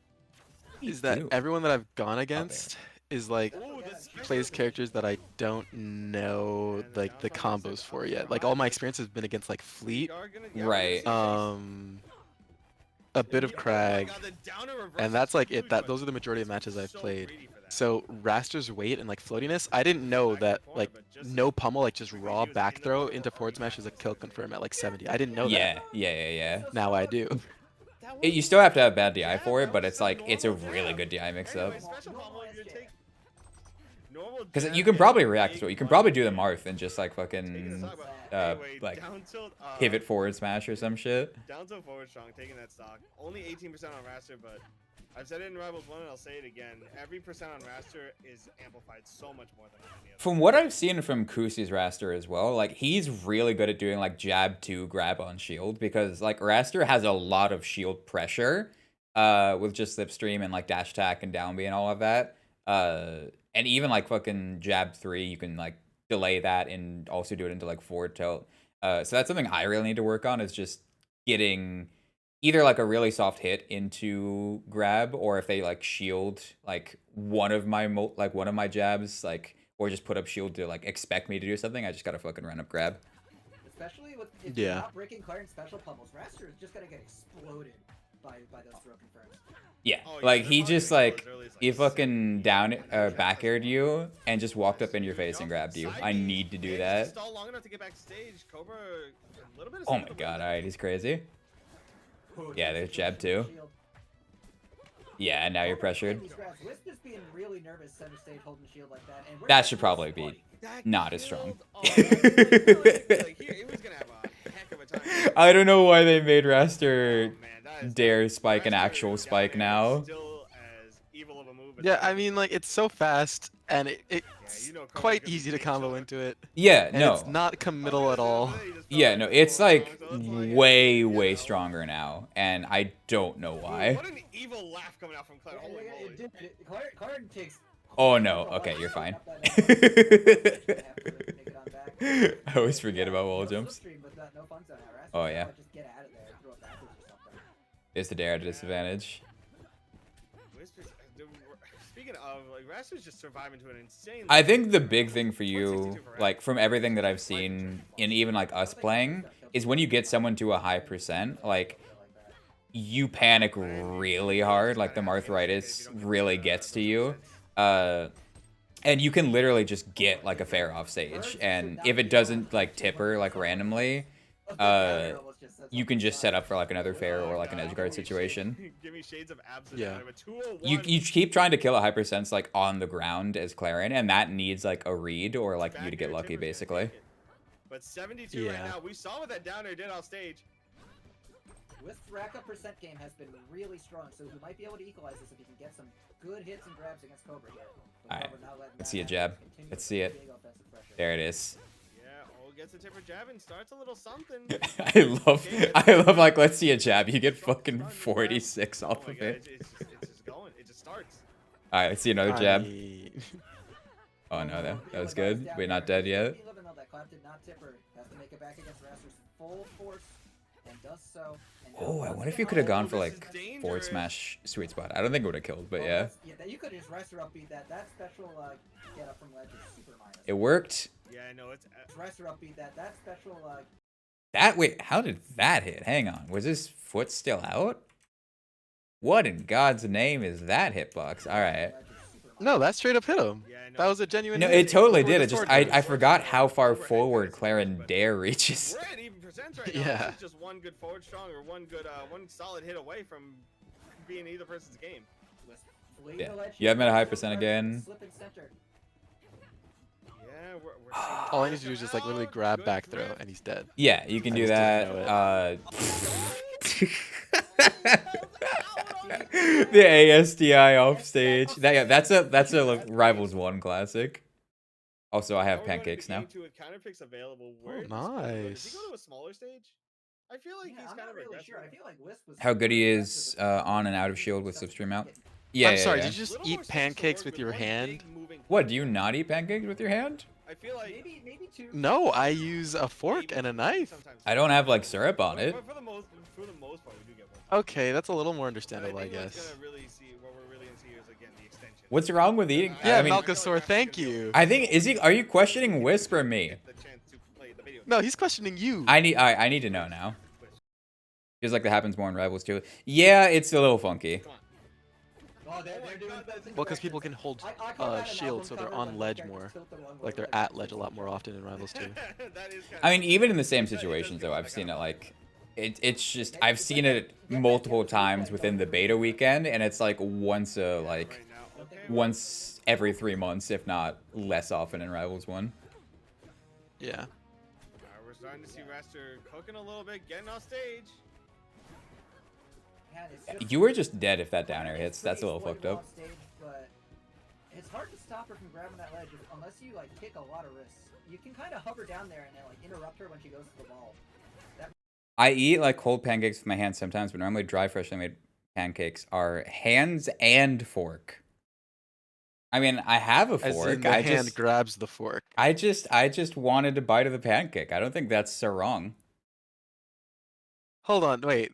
is that Ew. everyone that I've gone against is like Ooh, this plays characters that I don't know like the combos for yet. Like all my experience has been against like Fleet, Right. a bit of Crag, and that's like it. Those are the majority of matches I've played. So Raster's weight and like floatiness, I didn't know that like no pummel, like just raw back throw into forward smash is a kill confirm at like 70. I didn't know that. Yeah. Now I do. You still have to have bad DI for it, but it's like it's a really good DI mix-up. Because you can probably react to it. You can probably do the Marth and just like fucking like pivot forward smash or some shit. Down to forward strong, taking that stock. Only 18% on Raster, but I've said it in Rivals 1 and I'll say it again. Every percent on Raster is amplified so much more than any other. From what I've seen from Kusi's Raster as well, like he's really good at doing like jab 2 grab on shield, because like Raster has a lot of shield pressure with just slipstream and like dash attack and down B and all of that. And even like fucking jab 3, you can like delay that and also do it into like forward tilt. So that's something I really need to work on, is just getting either like a really soft hit into grab, or if they like shield like one of my jabs, like, or just put up shield to like expect me to do something, I just gotta fucking run up grab. Especially with if you're not breaking clairen special pummels, Raster is just gonna get exploded by those throw confirms. Yeah, like he just like he fucking back aired you and just walked up in your face and grabbed you. I need to do that. Oh my god! All right, he's crazy. Yeah, there's jab 2. Yeah, and now you're pressured. That should probably be not as strong. I don't know why they made Raster dare spike an actual spike now. Yeah, I mean, like, it's so fast, and it's quite easy to combo into it. Yeah, and no. it's not committal at all. Yeah, no, it's like way stronger now, and I don't know why. What an evil laugh coming out from Claire. Holy moly. Clairen takes... Oh no, okay, you're fine. I always forget about wall jumps. Oh yeah. There's the dare at a disadvantage. Speaking of, like, Raster's just surviving to an insane... I think the big thing for you, like, from everything that I've seen, in even, like, us playing, is when you get someone to a high percent, like, you panic really hard, like, the Marthritis really gets to you, and you can literally just get, like, a fair off stage, and if it doesn't, like, tip her, like, randomly, you can just set up for like another fair or like an edge guard situation. Yeah. You keep trying to kill a hypersense like on the ground as clairen, and that needs like a read or like you to get lucky basically. But 72 right now. We saw what that downer did off stage. Wisp's rack up percent game has been really strong, so he might be able to equalize this if he can get some good hits and grabs against Cobra here. Alright, let's see a jab. Let's see it. There it is. Gets a tipper jab and starts a little something. I love like, let's see a jab. You get fucking 46 off of it. It's just going. It just starts. All right, let's see another jab. Oh no, that was good. We're not dead yet. Oh, I wonder if you could have gone for like forward smash sweet spot. I don't think it would have killed, but yeah. Yeah, you could just Raster upbeat that. That special get up from ledge is super minus. It worked. Yeah, I know it's Raster upbeat that. That special wait, how did that hit? Hang on. Was his foot still out? What in God's name is that hitbox? All right. No, that straight up hit him. Yeah, that was a genuine No, hit. it totally did. It just I forgot how far forward clairen dare reaches. We're at even percents right now. Yeah. It's just one good forward strong or one solid hit away from being either person's game. Yeah. You have him at a high percent again. Yeah, we're all I need to do is just like literally grab back throw and he's dead. Yeah, you can do that. The ASDI off stage. That's a Rivals 1 classic. Also, I have pancakes now. Nice. Does he go to a smaller stage? I feel like he's kind of really sure. I feel like Wisp was How good he is on and out of shield with slipstream out. Yeah, I'm sorry, yeah. did you just eat pancakes with your hand? What, do you not eat pancakes with your hand? I feel like maybe two. No, I use a fork and a knife. I don't have like syrup on it. For the most part, we do get one. Okay, that's a little more understandable, I guess. What we're really gonna see is again the extension. What's wrong with eating? Yeah, I mean, Malkasaur, thank you. I think are you questioning Wisp or me? No, he's questioning you. I need to know now. Feels like that happens more in Rivals too. Yeah, it's a little funky. Oh, they're doing God, that's Well, because people can hold I call that an shield, album so they're cover on when ledge characters more. tilt the wrong way, Like they're like at it's ledge a lot more 60s. often in Rivals too. That is kind I of mean, even in the same It does situations, give though, us I've that seen kind it of like it's just Like, I've it's seen like it get that multiple weekend times going within the through beta it. weekend, and it's like once a right like now. Okay, once every 3 months, if not less often in Rivals 1. Yeah. we're starting to see Raster cooking a little bit, getting off stage. Man, it's just- You were just dead if that down air It's hits. That's a pretty little fucked exploitable up. on stage, but it's hard to stop her from grabbing that ledge unless you like kick a lot of risks. You can kind of hover down there and then like interrupt her when she goes to the ball. I eat like cold pancakes with my hands sometimes, but normally dry, freshly made pancakes are hands and fork. I mean, I have a As fork. in the I hand just, grabs the fork. I just wanted a bite of the pancake. I don't think that's so wrong. Hold on, wait.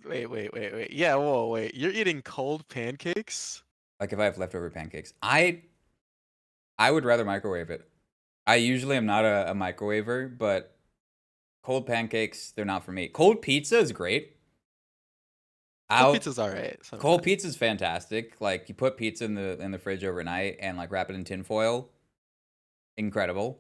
Yeah, whoa, wait. You're eating cold pancakes? Like if I have leftover pancakes, I would rather microwave it. I usually am not a microwaver, but cold pancakes, they're not for me. Cold pizza is great. Cold pizza's alright. Cold pizza's fantastic. Like you put pizza in the fridge overnight and like wrap it in tin foil. Incredible.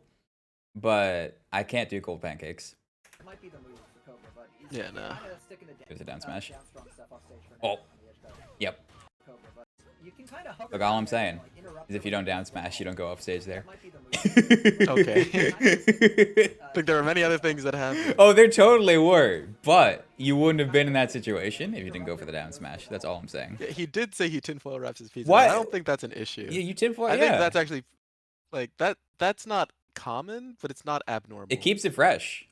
But I can't do cold pancakes. Might be the move for Cobra, but he's Yeah, no. kind of sticking the There's a down smash. down strong stuff off stage for Oh. now on the edge guard. Yep. Cobra, but you can kind of hover Look, all down I'm there and, saying like, interrupt is if her you don't when she down goes to the smash, you ball. don't go off stage there. That might be the move. Okay. I think there were many other things that happened. Oh, there totally were. But you wouldn't have been in that situation if you didn't go for the down smash. That's all I'm saying. Yeah, he did say he tinfoil wraps his pizza. What? I don't think that's an issue. Yeah, you tinfoil. I Yeah. think that's actually like that's not common, but it's not abnormal. It keeps it fresh.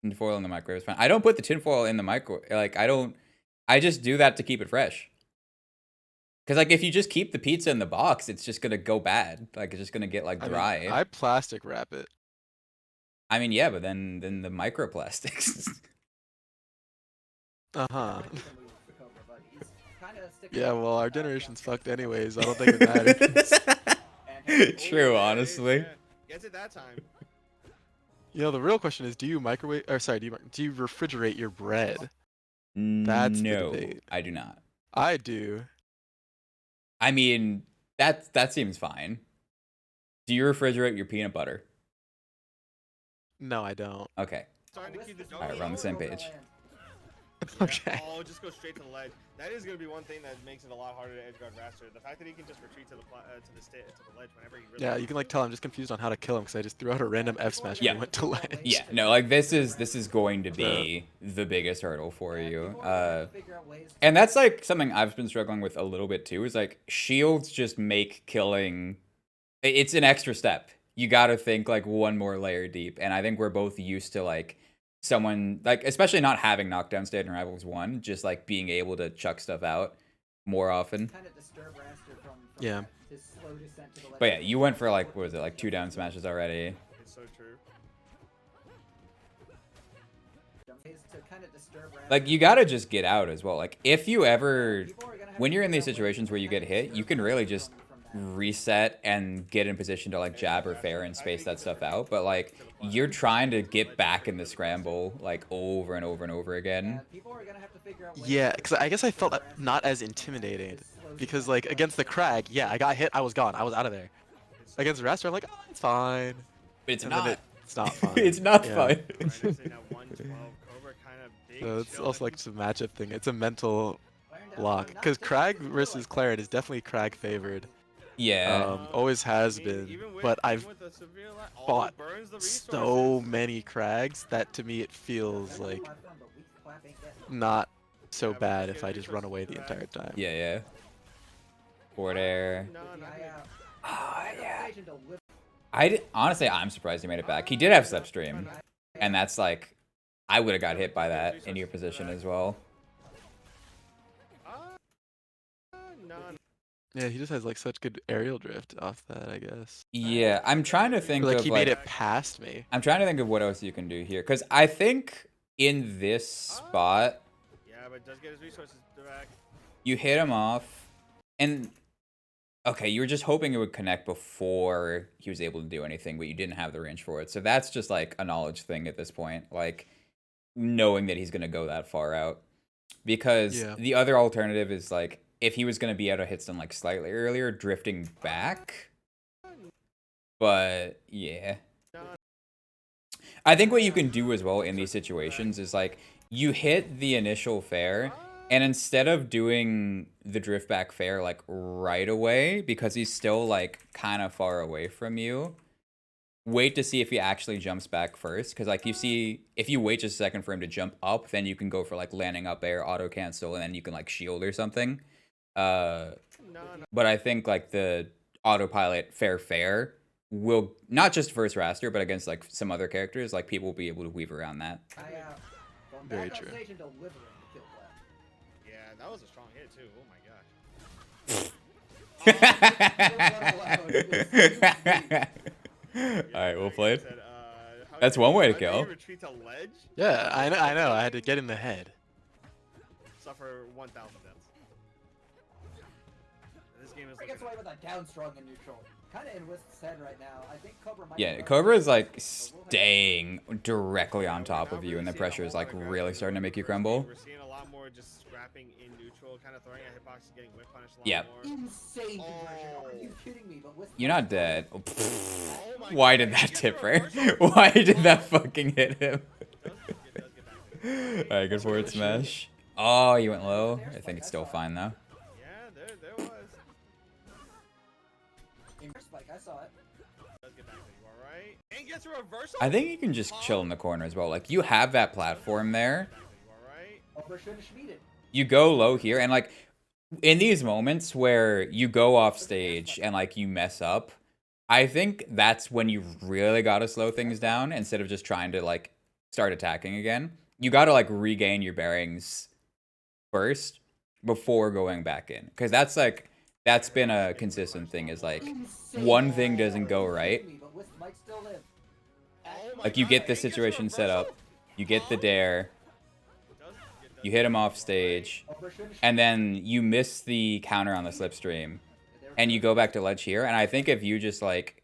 Tinfoil in the microwave is fine. I don't put the tinfoil in the micro. Like I don't. I just do that to keep it fresh. Because like if you just keep the pizza in the box, it's just gonna go bad. Like it's just gonna get like I mean, dry. I plastic wrap it. I mean, yeah, but then the microplastics. Uh-huh. That might be the move for Cobra, but he's kinda sticking Yeah, with, well, our down generation's strong fucked stuff. anyways. I don't think it matters. And True, Yeah, honestly. yeah. Gets it that time. You know, the real question is, do you microwave or sorry, do you refrigerate your bread? That's the No, debate. I do not. I do. I mean, that seems fine. Do you refrigerate your peanut butter? No, I don't. Okay. Starting to keep the Alright, we're on the same page. Okay. Oh, just go straight to the ledge. That is going to be one thing that makes it a lot harder to edgeguard Raster. The fact that he can just retreat to the ledge whenever he really Yeah, you can like tell I'm just confused on how to kill him because I just threw out a random F smash when Yeah. he went to ledge. Yeah, no, like this is going to be the biggest hurdle for you. And that's like something I've been struggling with a little bit too. Is like shields just make killing. It's an extra step. You got to think like one more layer deep, and I think we're both used to like someone like, especially not having knockdown state in Rivals 1, just like being able to chuck stuff out more often. Kind of disturb Raster from Yeah. his slow descent to the ledge. But yeah, you went for like, what was it, like 2 down smashes already. It's so true. Is to kind of disturb Raster. Like you got to just get out as well. Like if you ever, when you're in these situations where you get hit, you can really just reset and get in position to like jab or fair and space that stuff out. But like you're trying to get back in the scramble like over and over and over again. Yeah, because I guess I felt not as intimidated because like against the Crag, yeah, I got hit, I was gone, I was out of there. Against Raster, I'm like, oh, it's fine. But it's And then not. it's not fine. It's not Yeah. fun. So it's also like just a matchup thing. It's a mental lock because Crag versus clairen is definitely Crag favored. Yeah. Always has been, but I've fought so many Crags that to me it feels like not so bad if I just run away the entire time. Yeah, yeah. Forward air. Oh, yeah. Honestly, I'm surprised he made it back. He did have slipstream, and that's like, I would have got hit by that in your position as well. Yeah, he just has like such good aerial drift off that, I guess. Yeah, I'm trying to think Like of he made it past me. I'm trying to think of what else you can do here, because I think in this spot, Yeah, but it does get his resources back. you hit him off, and okay, you were just hoping it would connect before he was able to do anything, but you didn't have the range for it. So that's just like a knowledge thing at this point, like knowing that he's gonna go that far out. Because Yeah. the other alternative is like, if he was gonna be out of hit stun like slightly earlier, drifting back. But yeah. I think what you can do as well in these situations is like you hit the initial fair, and instead of doing the drift back fair like right away because he's still like kind of far away from you, wait to see if he actually jumps back first. Because like you see, if you wait just a second for him to jump up, then you can go for like landing up air, auto cancel, and then you can like shield or something. But I think like the autopilot fair will not just versus Raster, but against like some other characters, like people will be able to weave around that. Very true. Yeah, that was a strong hit too. Oh my gosh. Alright, we'll play it. That's one way to kill. Retreat to ledge? Yeah, I know. I had to get in the head. Suffer 1,000 deaths. This game is gets away with a down strong in neutral. Kind of in Wisp's head right now. I think Cobra might. Yeah, Cobra is like staying directly on top of you, and the pressure is like really starting to make you crumble. We're seeing a lot more just scrapping in neutral, kind of throwing at hitboxes, getting whip punished a lot Yep. more. Insane conversion. Are you kidding me? But Wisp. You're not dead. Oh, Oh my why God, did he that gets tipper? reversal. Why did that fucking hit him? It does get back to it. Alright, good forward smash. Oh, you went low. I think it's still fine though. Yeah, there was. Spike, I saw it. Does get back to you, alright? And gets a reversal. I think you can just chill in the corner as well. Like you have that platform there. Alright. Cobra should have schmeeded. You go low here, and like in these moments where you go off stage and like you mess up, I think that's when you really gotta slow things down instead of just trying to like start attacking again. You gotta like regain your bearings first before going back in, because that's been a consistent thing. Is like one thing doesn't go right, But Wisp might still live. like you get the situation set up, you get the dare, you hit him off stage, and then you miss the counter on the slipstream, and you go back to ledge here. And I think if you just like,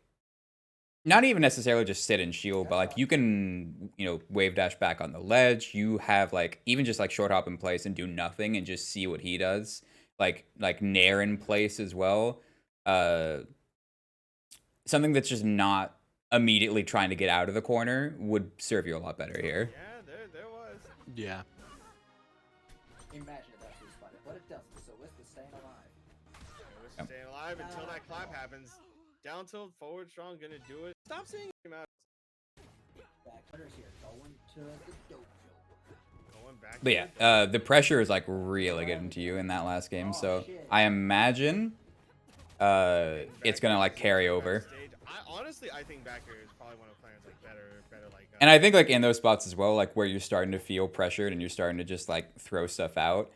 not even necessarily just sit and shield, but like you can, you know, wave dash back on the ledge. You have like even just like short hop in place and do nothing and just see what he does. Like nair in place as well. Something that's just not immediately trying to get out of the corner would serve you a lot better here. Yeah, there was. Yeah. Imagine if that's responded, but it doesn't. So Wisp is staying alive. We're staying alive until that clap happens. Down tilt, forward strong, gonna do it. Stop seeing him out. Back cutters here, going to the dojo. Going back. But yeah, the pressure is like really getting to you in that last game. So I imagine it's gonna like carry over. I think back here is probably one of Clairen's like better like. And I think like in those spots as well, like where you're starting to feel pressured and you're starting to just like throw stuff out,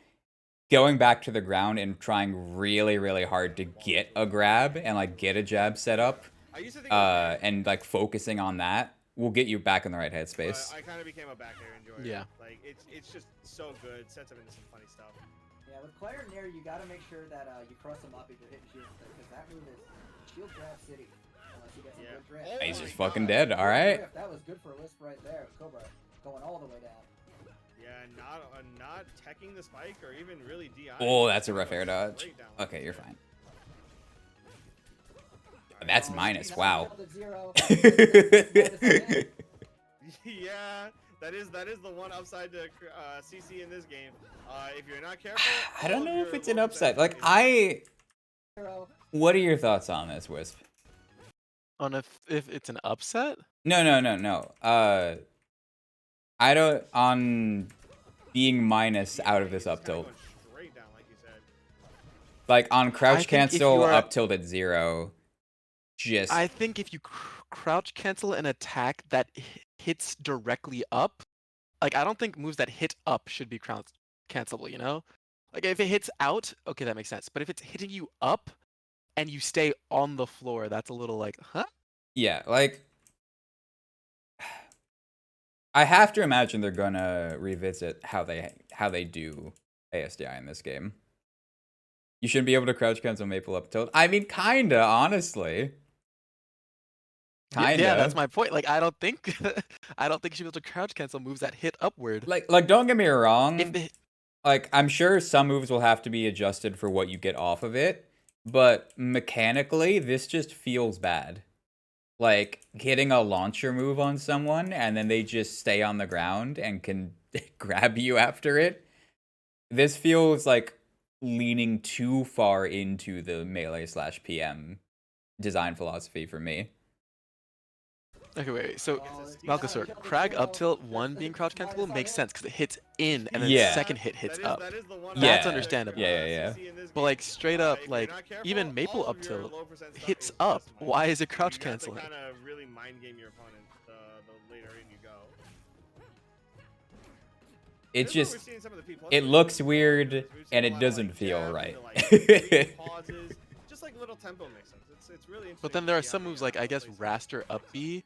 going back to the ground and trying really, really hard to get a grab and like get a jab set up, I used to think it was and like focusing on that will get you back in the right headspace. I kind of became a back air enjoyer. Yeah. Like it's just so good. Sets up into some funny stuff. Yeah, with clairen there, you gotta make sure that you cross them up if you're hitting shield, because that move is shield grab city. Unless you get some good drift. Oh He's my just fucking God. dead. All right. That was good for a Wisp right there. Cobra going all the way down. Yeah, not teching the spike or even really DI. Oh, that's a rough air dodge. Okay, you're fine. That's minus. Wow. Yeah, that is the one upside to CC in this game. If you're not careful, I don't all of know if your it's an local upside. stats Like Zero. what are your thoughts on this, Wisp? On if it's an upset? No. I don't on being minus out of this It's up kinda tilt. going straight down, like you said. Like on I crouch think if cancel you are- up tilt at 0. Just I think if you crouch cancel an attack that hits directly up, like I don't think moves that hit up should be crouch cancelable, you know? Like if it hits out, okay, that makes sense. But if it's hitting you up and you stay on the floor, that's a little like, huh? yeah, like I have to imagine they're gonna revisit how they do ASDI in this game. You shouldn't be able to crouch cancel maple up tilt. I mean, kinda, honestly. Kinda. Yeah, that's my point. Like I don't think I don't think you should be able to crouch cancel moves that hit upward. Like don't get me wrong. If the like, I'm sure some moves will have to be adjusted for what you get off of it, but mechanically, this just feels bad. Like, hitting a launcher move on someone, and then they just stay on the ground and can grab you after it. This feels like leaning too far into the melee/PM design philosophy for me. Okay, wait. So, Malchusor, Crag up tilt 1 being crouch cancelable makes sense because it hits in and then Yeah. second hit hits up. Yeah. That's understandable. Yeah. But like straight up, like even Maple up tilt hits up. Why is it crouch canceling? Kind of really mind game your opponent the later in you go. It's just, it looks weird and it doesn't feel right. Just like little tempo mix-ups. It's really interesting. But then there are some moves like I guess Raster up B,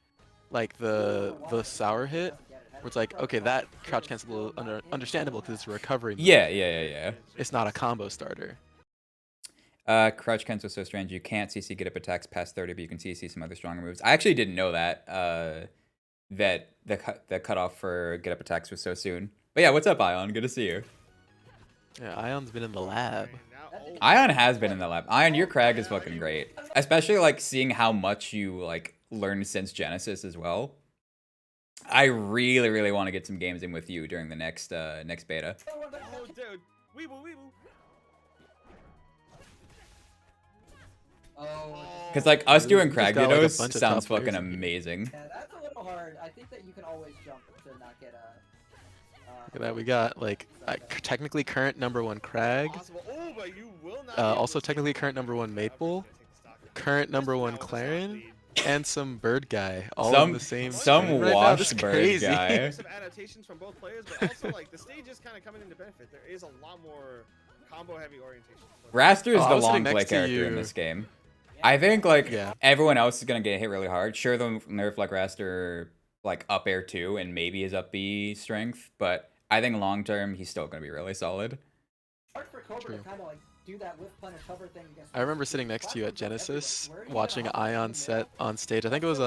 like the sour hit, where it's like okay that crouch cancelable understandable because it's a recovery move. Yeah. It's not a combo starter. Crouch cancel so strange. You can't CC get up attacks past 30, but you can CC some other stronger moves. I actually didn't know that. That the cutoff for get up attacks was so soon. But yeah, what's up, Ion? Good to see you. Yeah, Ion's been in the lab. Ion has been in the lab. Ion, your Crag is fucking great. Especially like seeing how much you like learned since Genesis as well. I really want to get some games in with you during the next beta. Oh, dude. Weeble. Because like us doing Crag got, like, a dittos bunch of sounds top fucking players. amazing. Yeah, that's a little hard. I think that you can always jump to not get a. Look at that, we got like technically current #1 Crag, also technically current #1 Maple, current #1 clairen, and some bird guy, all in the same. Some right washed now, bird crazy. guy. Some adaptations from both players, but also like the stage is kind of coming into benefit. There is a lot more combo-heavy orientation. Raster is I the was sitting long play next to character in you. this game. I think like Yeah. everyone else is gonna get hit really hard. Sure, they'll nerf like Raster like up air 2 and maybe his up B strength, but I think long term he's still gonna be really solid. Hard for Cobra True. to kind of like do that whiff punish hover thing against. I remember sitting next to you at Genesis, watching Ion set on stage. I think it was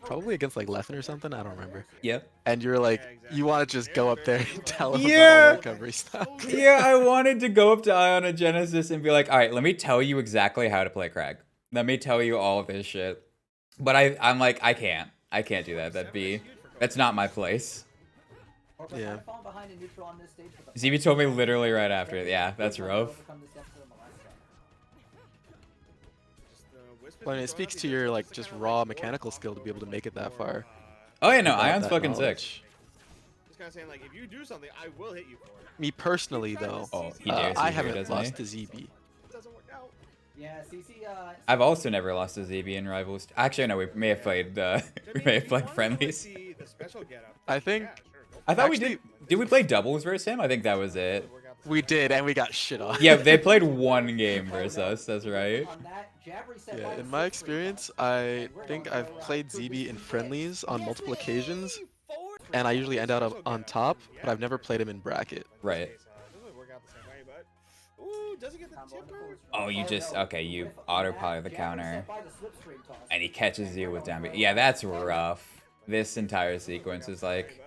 probably against like Leffen or something. I don't remember. Yeah. And you're like, you want to just go up there and tell him Yeah. about all recovery stuff. Yeah, I wanted to go up to Ion at Genesis and be like, all right, let me tell you exactly how to play Crag. Let me tell you all of this shit. But I'm like, I can't do that. That's not my place. Yeah. ZB told me literally right after it. Yeah, that's rough. Well, I mean, it speaks to your like just raw mechanical skill to be able to make it that far. Oh yeah, no, without Ion's that fucking sick. knowledge. Just kind of saying like, if you do something, I will hit you for it. Me personally, though, Oh, he dares I you, haven't doesn't lost he? to ZB. It doesn't work out. Yeah, CC. I've also never lost to ZB in Rivals. Actually, no, we may have played friendlies. I think I thought Actually- did we play doubles versus him? I think that was it. we did, and we got shit on. Yeah, they played one game versus us, that's right. Yeah, in my experience, I think I've played ZB in friendlies on multiple occasions, and I usually end up on top, but I've never played him in bracket. Right. Oh, you just, okay, you autopilot the counter, and he catches you with down B. Yeah, that's rough. This entire sequence is like,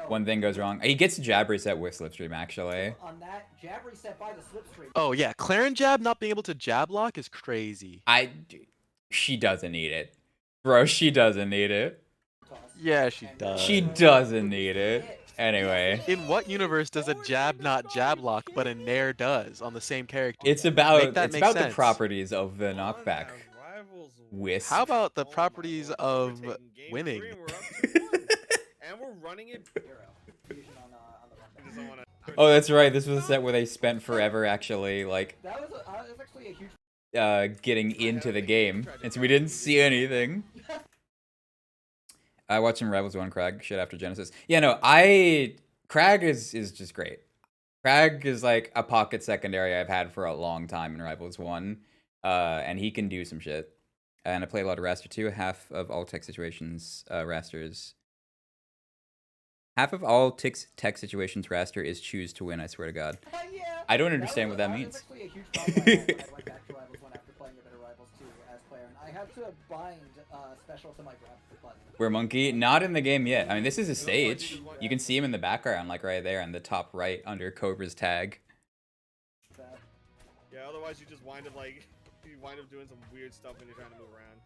one thing goes wrong. He gets a jab reset with slipstream, actually. Oh yeah, clairen jab not being able to jab lock is crazy. She doesn't need it. Bro, she doesn't need it. Yeah, she does. She doesn't need it. Anyway. In what universe does a jab not jab lock, but a nair does on the same character? It's about Make the sense. properties of the knockback. Wisp. How about the properties of winning? And we're running it. Oh, that's right. This was a set where they spent forever actually like That was actually a huge. getting into the game, and so we didn't see anything. I watched some Rivals 1 Crag shit after Genesis. Yeah, no, Crag is just great. Crag is like a pocket secondary I've had for a long time in Rivals 1, and he can do some shit. And I play a lot of Raster too. Half of all tech situations, Half of all tech situations, Raster is choose to win. I swear to God. Yeah. I don't understand what that means. Actually a huge problem I had when I went back to Rivals 1 after playing a bit of Rivals 2, as Clairen. I have to bind special to my grab button. We're Monkey, not in the game yet. I mean, this is a stage. You can see him in the background, like right there in the top right under Cobra's tag. Yeah, otherwise you just wind up doing some weird stuff when you're trying to move around.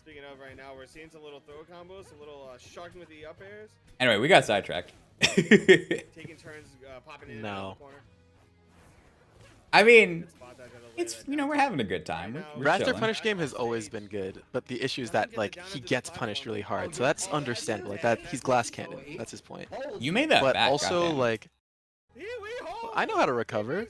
Speaking of, right now we're seeing some little throw combos, some little sharking with the up airs. Anyway, we got sidetracked. Taking turns popping in and out of the corner. I mean, it's, you know, we're having a good time. We're Raptor chilling. punish game has always been good, but the issue is that like he gets punished really hard, so that's understandable. Like that, he's glass cannon. That's his point. You made that But back, also goddamn. like, I know how to recover.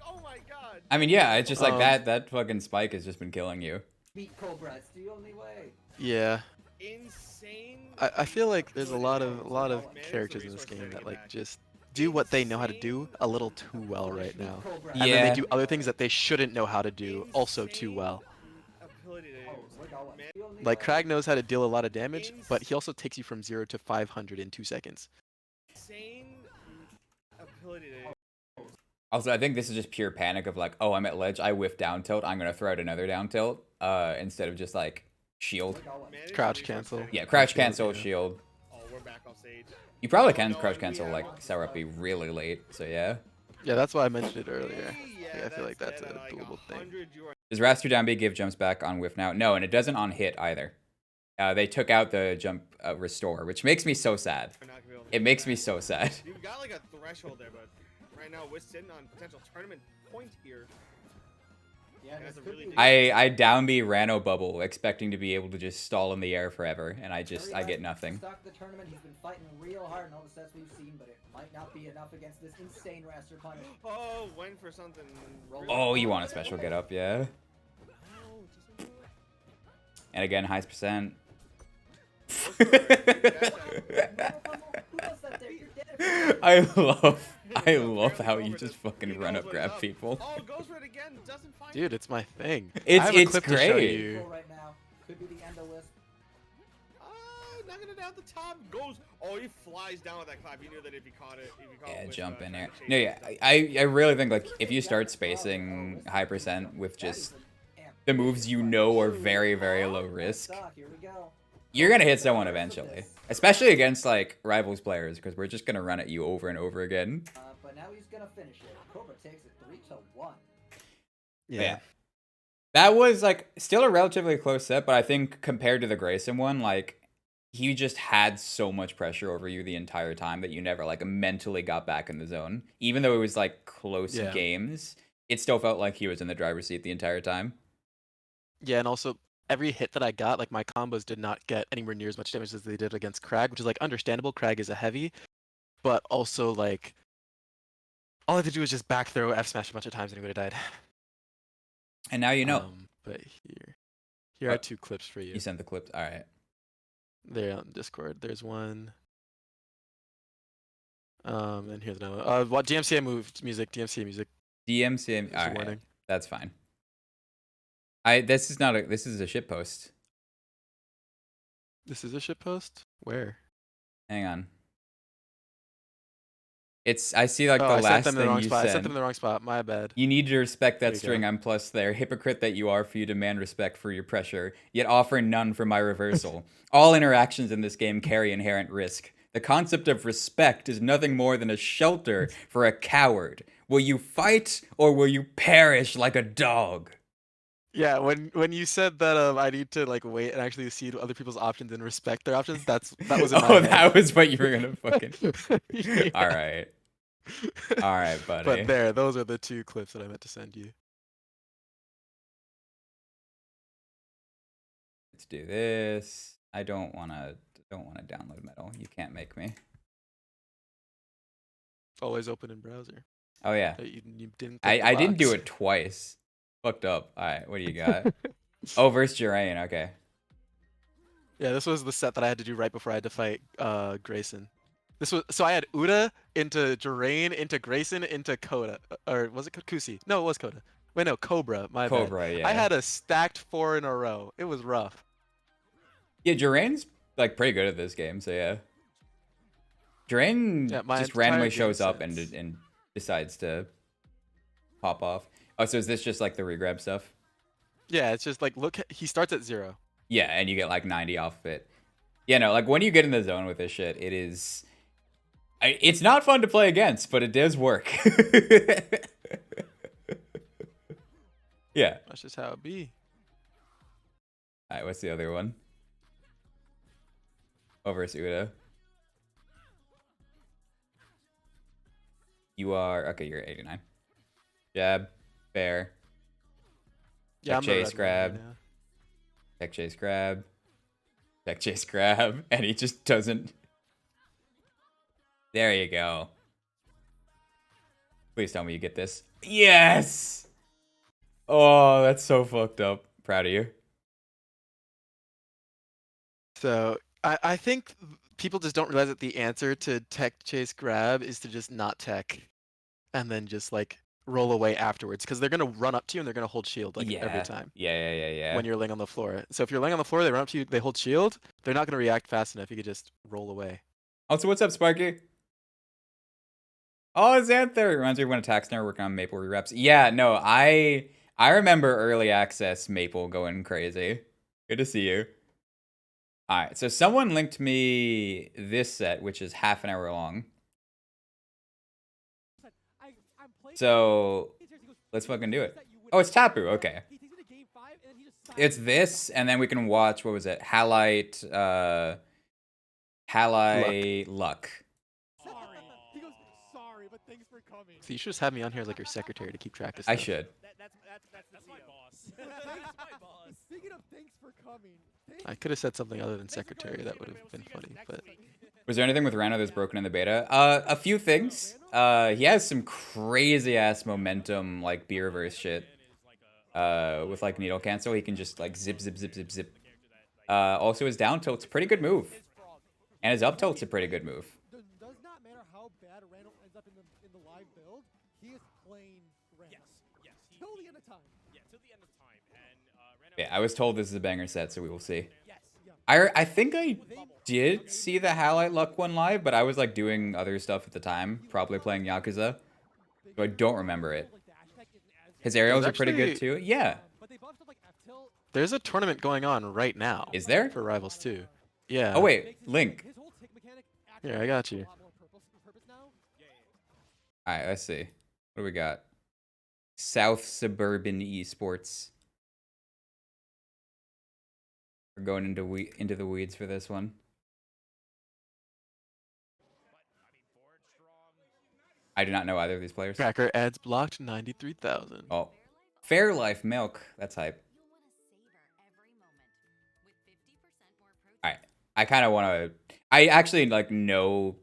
Oh my god. I mean, yeah, it's just like that fucking spike has just been killing you. Beat Cobra. It's the only way. Yeah. Insane. I feel like there's a lot of characters in this game that like just do what they know how to do a little too well right now. And then they do other things that they shouldn't know how to do also too well. Like Krag knows how to deal a lot of damage, but he also takes you from 0 to 500 in 2 seconds. Also, I think this is just pure panic of like, oh, I'm at ledge, I whiff down tilt, I'm gonna throw out another down tilt, instead of just like shield. Crouch cancel. Yeah, crouch cancel, shield. Oh, we're back off stage. You probably can crouch cancel like Serapi really late, so yeah. Yeah, that's why I mentioned it earlier. Yeah, I feel like that's a doable thing. Does Raster down B give jumps back on whiff now? No, and it doesn't on hit either. They took out the jump restore, which makes me so sad. It makes me so sad. You've got like a threshold there, but right now Wisp sitting on potential tournament point here. Yeah, I down B Rano bubble, expecting to be able to just stall in the air forever, and I get nothing. Stuck the tournament. He's been fighting real hard in all the sets we've seen, but it might not be enough against this insane Raster punish. Oh, went for something. Oh, you want a special get up, yeah? And again, highest percent. I love how you just fucking run up grab people. Oh, goes for it again. Doesn't find Dude, it's my thing. It's great. Right now. Could be the end of Wisp. Knocking it down the top. Goes. Oh, he flies down with that clap. You knew that if he caught it. Yeah, jump in there. No, yeah, I really think like if you start spacing high percent with just the moves you know are very, very low risk, you're gonna hit someone eventually. Especially against like rivals players, because we're just gonna run at you over and over again. But now he's gonna finish it. Cobra takes it 3-1. Yeah. That was like still a relatively close set, but I think compared to the Grayson one, like he just had so much pressure over you the entire time that you never like mentally got back in the zone. Even though it was like close games, it still felt like he was in the driver's seat the entire time. Yeah, and also every hit that I got, like my combos did not get anywhere near as much damage as they did against Krag, which is like understandable. Krag is a heavy, but also like all I had to do was just back throw F smash a bunch of times and he would have died. And now you know. But here are 2 clips for you. You sent the clips. All right. They're on Discord. There's one. And here's another one. What DMCA music? DMCA music. DMCA. All right. That's fine. This is not a. This is a shit post. This is a shit post. Where? Hang on. I see like the last thing you said. I sent them in the wrong spot. My bad. You need to respect that string I'm plus there. Hypocrite that you are, for you demand respect for your pressure, yet offer none for my reversal. All interactions in this game carry inherent risk. The concept of respect is nothing more than a shelter for a coward. Will you fight or will you perish like a dog? Yeah, when you said that I need to like wait and actually see other people's options and respect their options, that was in my head. That was what you were gonna fucking. Yeah. All right, buddy. But those are the 2 clips that I meant to send you. Let's do this. I don't wanna download Metal. You can't make me. Always open in browser. Oh yeah. You didn't. I didn't do it twice. Fucked up. All right, what do you got? Oh, versus Jerain. Okay. Yeah, this was the set that I had to do right before I had to fight Grayson. So I had Uda into Jerain into Grayson into Coda, or was it Kusi? No, it was Coda. Wait, no, Cobra. My bad. Cobra, yeah. I had a stacked 4 in a row. It was rough. Yeah, Jerain's like pretty good at this game, so yeah. Jerain just randomly shows up and decides to pop off. Oh, so is this just like the regrab stuff? Yeah, it's just like he starts at 0. Yeah, and you get like 90 off of it. Yeah, no, like when you get in the zone with this shit, it's not fun to play against, but it does work. Yeah. That's just how it be. All right, what's the other one? Over Udo. You are okay. You're 89. Jab, fair. Yeah, Tech I'm the chase, red one grab. right now. Tech chase, grab. Tech chase, grab, and he just doesn't. There you go. Please tell me you get this. Yes! Oh, that's so fucked up. Proud of you. So I think people just don't realize that the answer to tech chase grab is to just not tech, and then just like roll away afterwards, because they're gonna run up to you and they're gonna hold shield like every Yeah. time Yeah. when you're laying on the floor. So if you're laying on the floor, they run up to you, they hold shield, they're not gonna react fast enough. You could just roll away. Also, what's up, Sparky? Oh, Xanther reminds me of when Attack Snare working on Maple rereps. Yeah, no, I remember early access Maple going crazy. Good to see you. All right, so someone linked me this set, which is half an hour long. So let's fucking do it. Oh, it's Tapu. Okay. It's this, and then we can watch, what was it? Halite Luck. He goes, sorry, but thanks for coming. So you should just have me on here as like your secretary to keep track of stuff. I should. That's my boss. That's my boss. Speaking of thanks for coming. I could have said something other than secretary. That would have been funny, but Was there anything with Rano that's broken in the beta? A few things. He has some crazy ass momentum, like beer-verse shit. With like needle cancel, he can just like zip. Also his down tilt's a pretty good move. And his up tilt's a pretty good move. Does not matter how bad Randall ends up in the live build, he is playing Randall. Yes. Till the end of time. Yeah, till the end of time. And Randall. Yeah, I was told this is a banger set, so we will see. Yes. Yeah. I think I did see the Halite Luck one live, but I was like doing other stuff at the time, probably playing Yakuza. So I don't remember it. His aerials are pretty good too. Yeah. there's a tournament going on right now. Is there? For Rivals 2. Yeah. Oh wait, Link. Here, I got you. Alright, let's see. What do we got? South Suburban Esports. We're going into the weeds for this one. I do not know either of these players. Cracker ads blocked 93,000. Oh. Fairlife Milk. That's hype. Alright. I kind of want to... I actually like know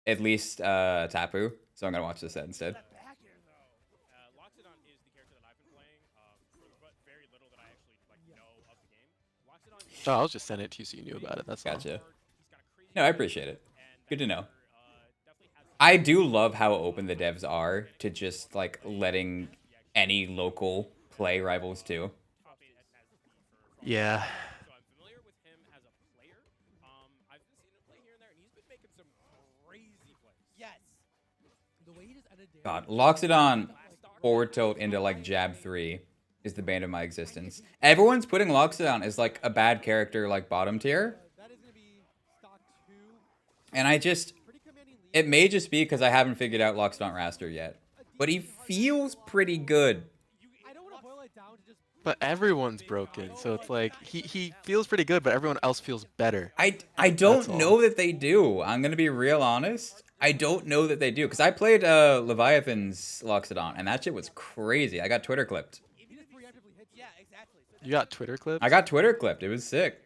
at least Tapu, so I'm going to watch this set instead. Oh, I was just sending it to you so you knew about it. That's all. Gotcha. No, I appreciate it. Good to know. I do love how open the devs are to just like letting any local play Rivals 2. Yeah. So I'm familiar with him as a player. I've been seeing him play here and there, and he's been making some crazy plays. Yes. The way he just ended there. God, Loxodon forward tilt into like jab 3 is the bane of my existence. Everyone's putting Loxodon as like a bad character, like bottom tier. That is gonna be stock 2. And I just, it may just be because I haven't figured out Loxodon Raster yet. But he feels pretty good. I don't want to boil it down to just. But everyone's broken, so it's like he feels pretty good, but everyone else feels better. I That's don't all. know that they do. I'm gonna be real honest. I don't know that they do because I played Leviathan's Loxodon and that shit was crazy. I got Twitter clipped. Yeah, exactly. You got Twitter clips? I got Twitter clipped. It was sick.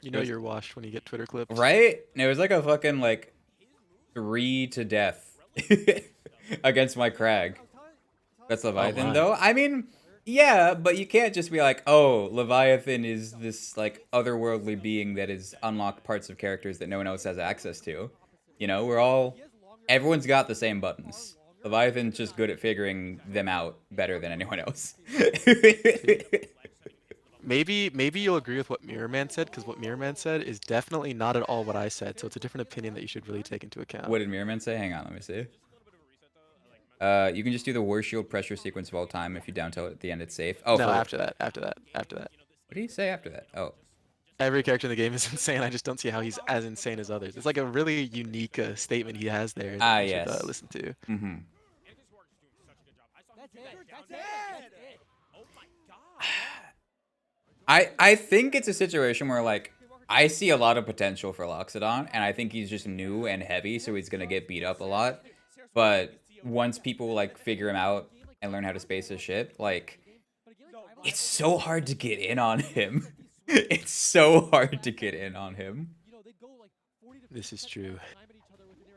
You know you're washed when you get Twitter clips. Right? And it was like a fucking like 3 to death against my Crag. That's Leviathan my. though. I mean, yeah, but you can't just be like, oh, Leviathan is this like otherworldly being that is unlocked parts of characters that no one else has access to. You know, everyone's got the same buttons. Leviathan's just good at figuring them out better than anyone else. Maybe you'll agree with what Mirror Man said, because what Mirror Man said is definitely not at all what I said, so it's a different opinion that you should really take into account. What did Mirrorman say? Hang on, let me see. You can just do the worst shield pressure sequence of all time. If you down tilt at the end, it's safe. Oh, No, for after that, after that, after that. what do you say after that? Oh, Every character in the game is insane. I just don't see how he's as insane as others. It's like a really unique statement he has there that you should yes. listen to. Mm-hmm. That's it. That's it. Oh my god. I think it's a situation where like I see a lot of potential for Loxodon, and I think he's just new and heavy, so he's gonna get beat up a lot. But once people like figure him out and learn how to space his shit, like it's so hard to get in on him. It's so hard to get in on him. This is true.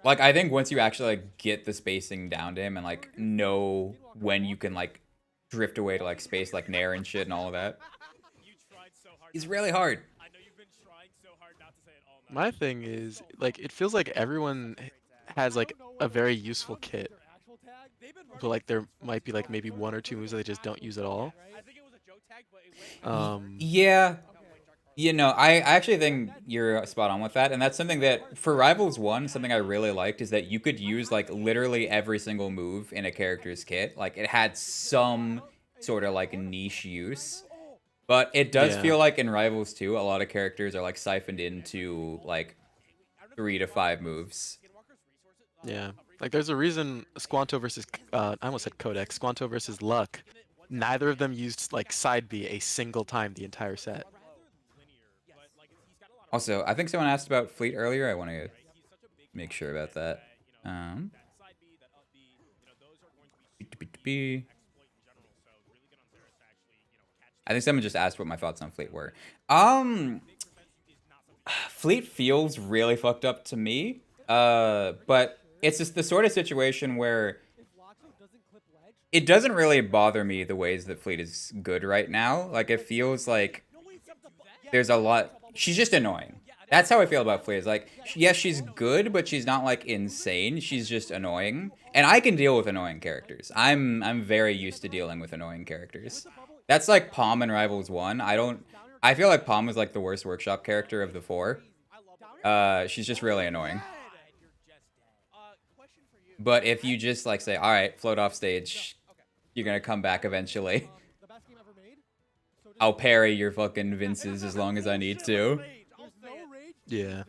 Like I think once you actually like get the spacing down to him and like know when you can like drift away to like space like Nair and shit and all of that, he's really hard. My thing is, like, it feels like everyone has like a very useful kit, but like there might be like maybe one or two moves that they just don't use at all. Yeah. You know, I actually think you're spot on with that, and that's something that, for Rivals 1, something I really liked is that you could use, like, literally every single move in a character's kit. Like, it had some sort of, like, niche use. But it does feel like in Rivals 2, a lot of characters are, like, siphoned into, like, 3 to 5 moves. Yeah. Like, there's a reason Squanto versus, I almost said Codex, Squanto versus Luck, neither of them used, like, side B a single time the entire set. Also, I think someone asked about Fleet earlier. I want to make sure about that. I think someone just asked what my thoughts on Fleet were. Fleet feels really fucked up to me. But it's just the sort of situation where it doesn't really bother me the ways that Fleet is good right now. Like, it feels like there's a lot. She's just annoying. That's how I feel about Fleet. Is like, yes, she's good, but she's not like insane. She's just annoying, and I can deal with annoying characters. I'm very used to dealing with annoying characters. That's like Palm in Rivals 1. I feel like Palm is like the worst workshop character of the 4. She's just really annoying. But if you just like say, all right, float off stage, you're gonna come back eventually. I'll parry your fucking Vinces as long as I need to. Yeah.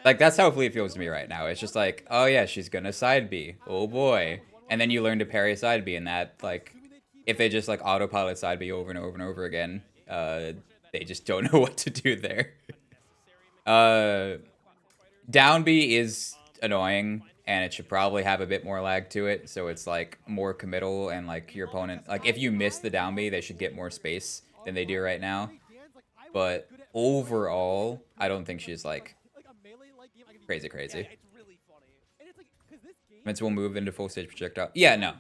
Like, that's how Fleet feels to me right now. It's just like, oh yeah, she's gonna side B. Oh boy. And then you learn to parry side B, and that, like, if they just, like, autopilot side B over and over and over again, they just don't know what to do there. Down B is annoying, and it should probably have a bit more lag to it, so it's, like, more committal, and, like, your opponent... Like, if you miss the down B, they should get more space than they do right now. But overall, I don't think she's, like, crazy. Vince will move into full stage projectile. Yeah, no.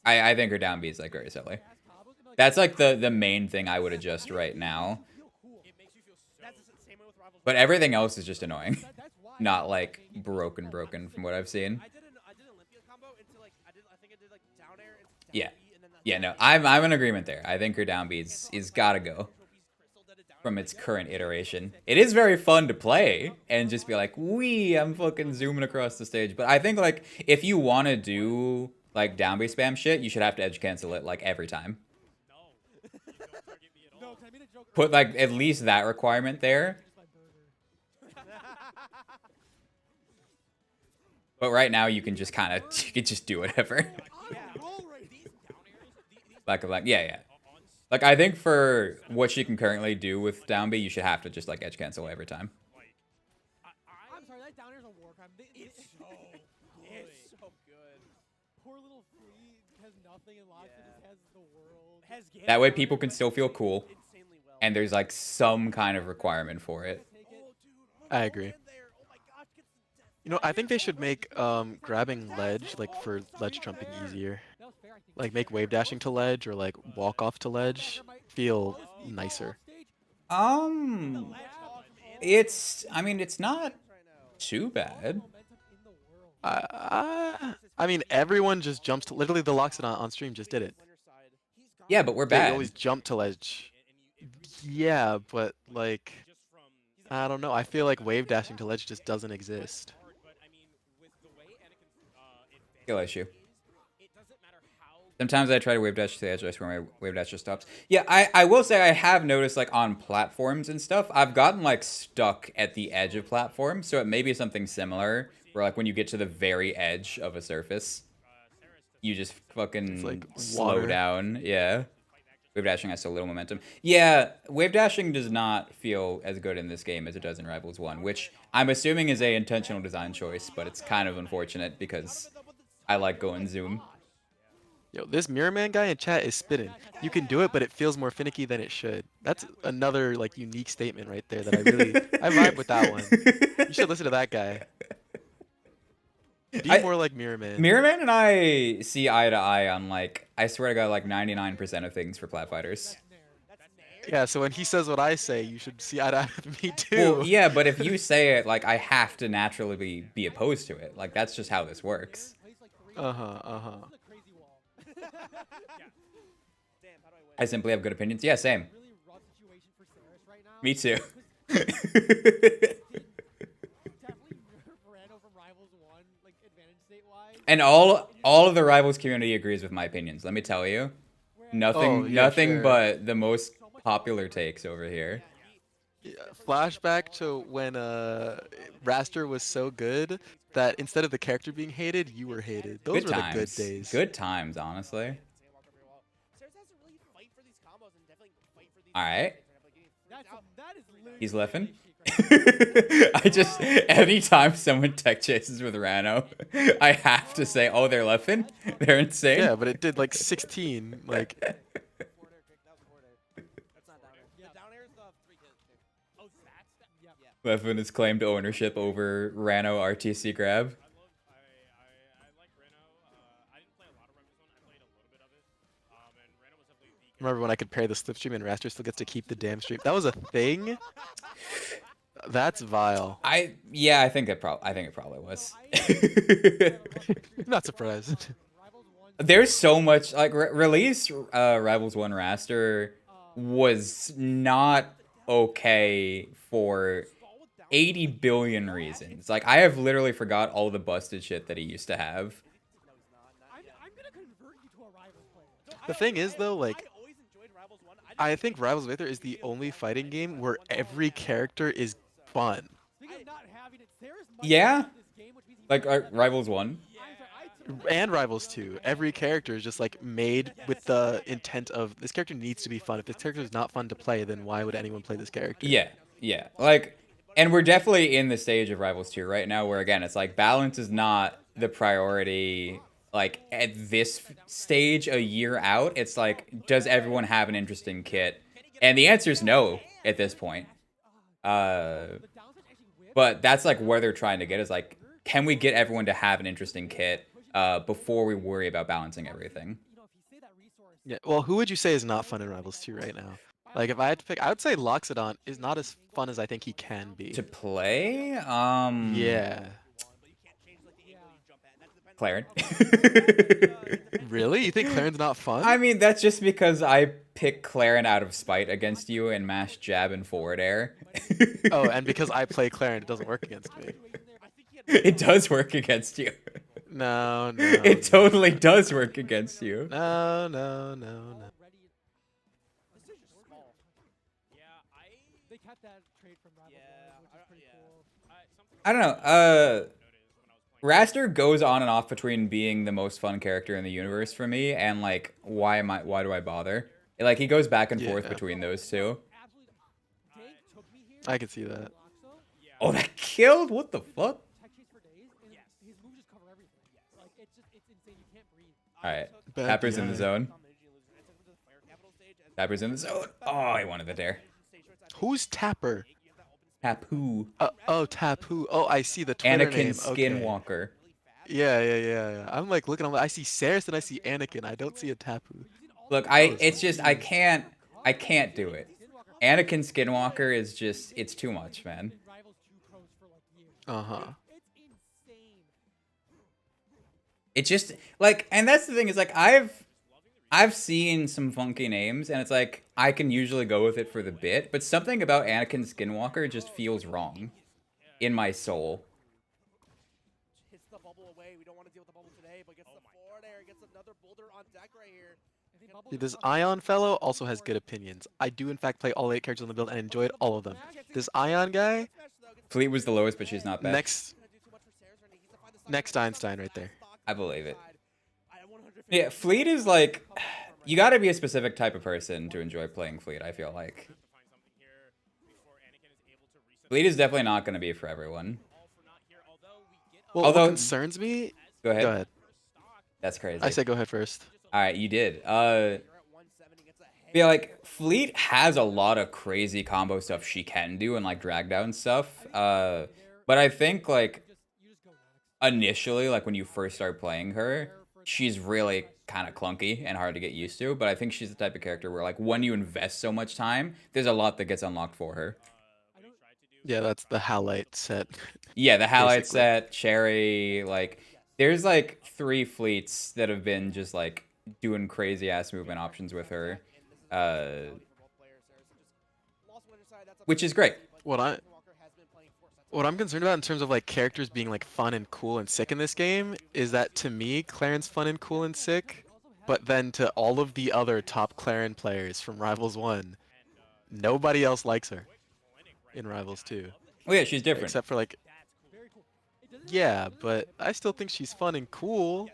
I think her down B is, like, very silly. That's, like, the main thing I would adjust right now. But everything else is just annoying. Not, like, broken from what I've seen. Yeah. Yeah, no. I'm in agreement there. I think her down B is gotta go from its current iteration. It is very fun to play and just be like, wee, I'm fucking zooming across the stage. But I think, like, if you want to do, like, down B spam shit, you should have to edge cancel it, like, every time. Put, like, at least that requirement there. But right now, you can just kind of, you can just do whatever. Black. Yeah. Like, I think for what she can currently do with down B, you should have to just, like, edge cancel every time. I'm sorry, that down air's a war crime. It's so good. Poor little Flea has nothing and Loxo just has the world. That way people can still feel cool. And there's, like, some kind of requirement for it. I agree. You know, I think they should make grabbing ledge, like, for ledge jumping easier. Like, make wave dashing to ledge or, like, walk off to ledge feel nicer. It's, I mean, it's not too bad. I mean, everyone just jumps to, literally the Loxodon on stream just did it. Yeah, but we're They bad. always jump to ledge. Yeah, but, like, I don't know. I feel like wave dashing to ledge just doesn't exist. Skill issue. Sometimes I try to wave dash to the edge, I swear my wave dash just stops. Yeah, I will say I have noticed, like, on platforms and stuff, I've gotten, like, stuck at the edge of platforms, so it may be something similar, where, like, when you get to the very edge of a surface, you just fucking like slow water. down. Yeah. Wave dashing has so little momentum. Yeah, wave dashing does not feel as good in this game as it does in Rivals 1, which I'm assuming is a intentional design choice, but it's kind of unfortunate because I like going zoom. Yo, this Mirror Man guy in chat is spitting. You can do it, but it feels more finicky than it should. That's another like unique statement right there that I vibe with that one. You should listen to that guy. Be more like Mirror Man. Mirror Man and I see eye to eye on, like, I swear to God, like 99% of things for plat fighters. Yeah, so when he says what I say, you should see eye to eye with me too. Well, yeah, but if you say it, like, I have to naturally be opposed to it. Like, that's just how this works. I simply have good opinions. Yeah, same. Me too. And all of the Rivals community agrees with my opinions. Let me tell you, nothing sure. but the most popular takes over here. Yeah, flashback to when Raster was so good that instead of the character being hated, you were hated. Those Good were times. the good days. Good times, honestly. All right. He's leffing. I just, anytime someone tech chases with Rano, I have to say, oh, they're leffing? They're insane? Yeah, but it did like 16. Like, Leffin has claimed ownership over Rano RTC grab. remember when I could pair the slipstream and Raster still gets to keep the damn stream? That was a thing? That's vile. Yeah, I think it probably was. Not surprised. There's so much, like, release Rivals 1 Raster was not okay for 80 billion reasons. Like, I have literally forgot all the busted shit that he used to have. The thing is, though, like, I think Rivals Victor is the only fighting game where every character is fun. Yeah? Like, Rivals 1? And Rivals 2. Every character is just, like, made with the intent of, this character needs to be fun. If this character is not fun to play, then why would anyone play this character? Yeah, yeah. Like, and we're definitely in the stage of Rivals 2 right now where, again, it's like balance is not the priority. Like, at this stage, a year out, it's like, does everyone have an interesting kit? And the answer is no at this point. But that's, like, where they're trying to get is, like, can we get everyone to have an interesting kit before we worry about balancing everything? Yeah, well, who would you say is not fun in Rivals 2 right now? Like, if I had to pick, I would say Loxodon is not as fun as I think he can be. To play? Yeah. Clairen. Really? You think Clairen's not fun? I mean, that's just because I pick Clairen out of spite against you and mash jab and forward air. Oh, and because I play Clairen, it doesn't work against me. It does work against you. No. It totally does work against you. No. I don't know. Raster goes on and off between being the most fun character in the universe for me and, like, why do I bother? Like, he goes back and forth between those two. I can see that. Oh, that killed? What the fuck? Alright. Tapper's in the zone. Tapper's in the zone. Oh, he wanted the dare. Who's Tapper? Tapu. Tapu. Oh, I see the Twitter Anakin name. Skinwalker. Okay. Yeah. I'm like looking. I see Saris and I see Anakin. I don't see a Tapu. Look, it's just I can't do it. Anakin Skinwalker is just it's too much, man. It just like, and that's the thing is like I've seen some funky names and it's like I can usually go with it for the bit, but something about Anakin Skinwalker just feels wrong in my soul. See, this Ion fellow also has good opinions. I do in fact play all 8 characters on the build and enjoyed all of them. This Ion guy, Fleet was the lowest, but she's not bad. next Einstein right there. I believe it. Yeah, Fleet is like, you gotta be a specific type of person to enjoy playing Fleet, I feel like. Fleet is definitely not gonna be for everyone. Well, Although, what concerns me... go ahead. Go ahead. That's crazy. I say go ahead first. Alright, you did. Yeah, like, Fleet has a lot of crazy combo stuff she can do and, like, drag down stuff. But I think, like, initially, like, when you first start playing her, she's really kind of clunky and hard to get used to. But I think she's the type of character where, like, when you invest so much time, there's a lot that gets unlocked for her. Yeah, that's the Halite set. Yeah, the Halite basically. set, Cherry, like, there's, like, 3 Fleets that have been just, like, doing crazy-ass movement options with her. Which is great. What I'm concerned about in terms of like characters being like fun and cool and sick in this game is that to me, clairen's fun and cool and sick, but then to all of the other top clairen players from Rivals 1, nobody else likes her in Rivals 2. Oh yeah, she's different. Except for like, yeah, but I still think she's fun and cool.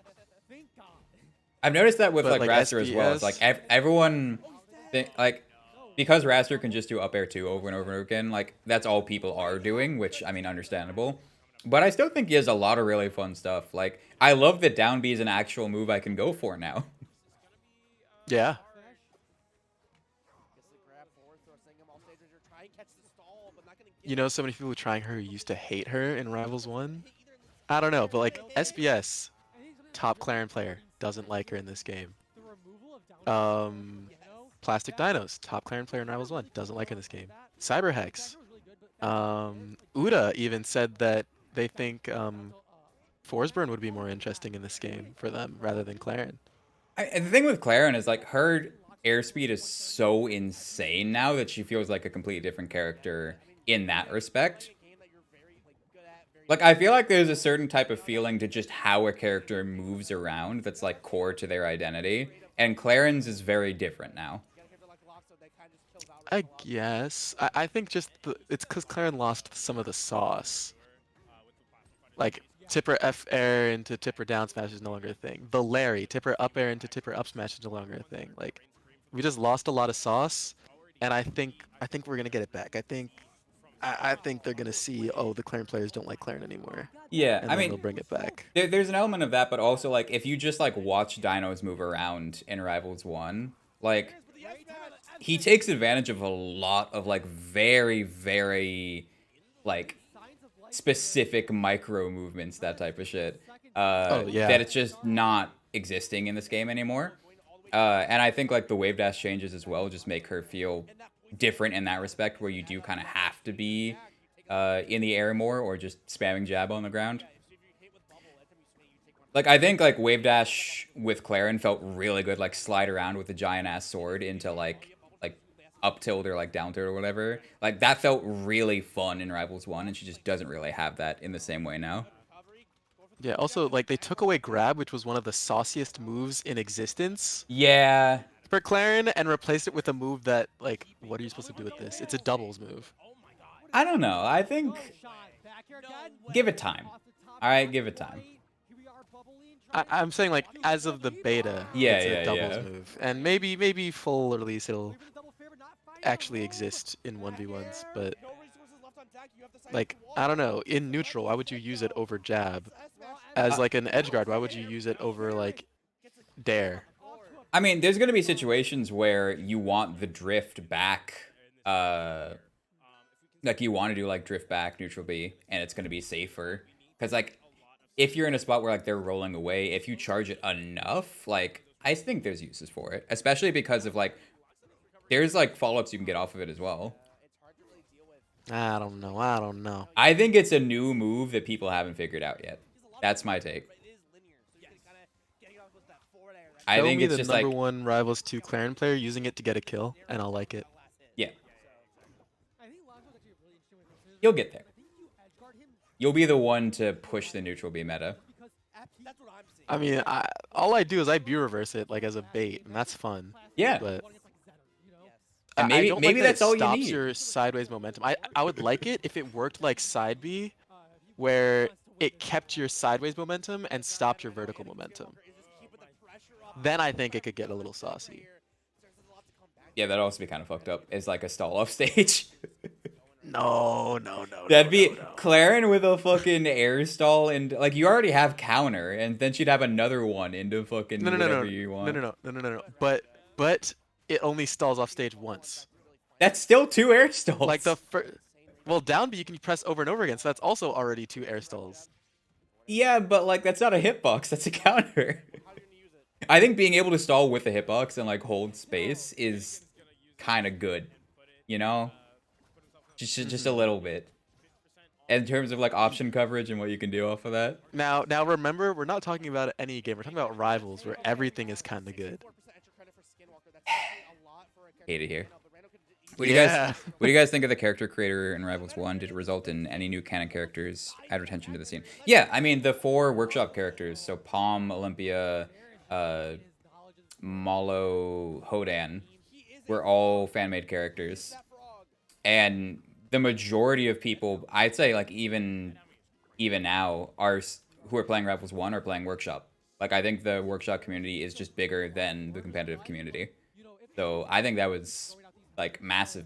I've noticed that with But, like like, Raster as well. It's like SBS everyone, like, because Raster can just do up air 2 over and over again, like, that's all people are doing, which, I mean, understandable. But I still think he has a lot of really fun stuff. Like, I love that down B is an actual move I can go for now. Yeah. You know, so many people trying her who used to hate her in Rivals 1? I don't know, but like SBS, top clairen player, doesn't like her in this game. Plastic Dinos, top clairen player in Rivals 1, doesn't like her in this game. Cyberhex. Uda even said that they think Forsburn would be more interesting in this game for them rather than clairen. The thing with clairen is like her airspeed is so insane now that she feels like a completely different character in that respect. Like, I feel like there's a certain type of feeling to just how a character moves around that's like core to their identity, and clairen's is very different now. I guess. I think just it's because clairen lost some of the sauce. Like, tipper F air into tipper down smash is no longer a thing. The Larry, tipper up air into tipper up smash is no longer a thing. Like, we just lost a lot of sauce, and I think we're gonna get it back. I think they're gonna see, oh, the clairen players don't like clairen anymore. Yeah, and I then mean, they'll bring it back. There's an element of that, but also like if you just like watch Dinos move around in Rivals 1, like he takes advantage of a lot of like very, very like specific micro movements, that type of shit. Oh yeah. That it's just not existing in this game anymore. And I think like the wave dash changes as well just make her feel different in that respect, where you do kind of have to be in the air more or just spamming jab on the ground. Like, I think like wave dash with clairen felt really good, like slide around with a giant ass sword into like up tilt or like down tilt or whatever. Like that felt really fun in Rivals 1, and she just doesn't really have that in the same way now. Yeah, also, like, they took away grab, which was one of the sauciest moves in existence. Yeah. For clairen, and replaced it with a move that, like, what are you supposed to do with this? It's a doubles move. I don't know. I think give it time. All right, give it time. I'm saying, like, as of the beta, it's a doubles move. And maybe full release it'll actually exist in 1v1s, but like, I don't know, in neutral, why would you use it over jab? As like an edge guard, why would you use it over like dare? I mean, there's gonna be situations where you want the drift back, like you want to do like drift back neutral B, and it's gonna be safer because like if you're in a spot where like they're rolling away, if you charge it enough, like I think there's uses for it, especially because of like there's like follow-ups you can get off of it as well. I don't know. I think it's a new move that people haven't figured out yet. That's my take. I think it's just like number one Rivals 2 clairen player using it to get a kill, and I'll like it. Yeah. You'll get there. You'll be the one to push the neutral B meta. I mean, all I do is I B reverse it like as a bait, and that's fun. Yeah. But And I maybe don't like that it that's all you stops need. your sideways momentum. I would like it if it worked like side B, where it kept your sideways momentum and stopped your vertical momentum. Then I think it could get a little saucy. Yeah, that'd also be kind of fucked up. It's like a stall off stage. No, no, no, no, That'd no, be no. clairen with a fucking air stall, and like you already have counter, and then she'd have another one into fucking No, no, no, whatever no, you no, want. no, no, no, no, no, no. But it only stalls off stage once. That's still 2 air Like the stalls. first, well, down B you can press over and over again, so that's also already 2 air stalls. Yeah, but like that's not a hitbox, that's a counter. I think being able to stall with a hitbox and like hold space is kind of good, you know? Just a little bit. In terms of like option coverage and what you can do off of that. Now remember, we're not talking about any game. We're talking about Rivals, where everything is kind of good. Hate it here. Yeah. What do you guys think of the character creator in Rivals 1? Did it result in any new canon characters, add retention to the scene? Yeah, I mean the 4 workshop characters, so Palm, Olympia, Malo, Hodan, were all fan-made characters. And the majority of people, I'd say like even now, who are playing Rivals 1 are playing Workshop. Like I think the Workshop community is just bigger than the competitive community. So I think that was like massive.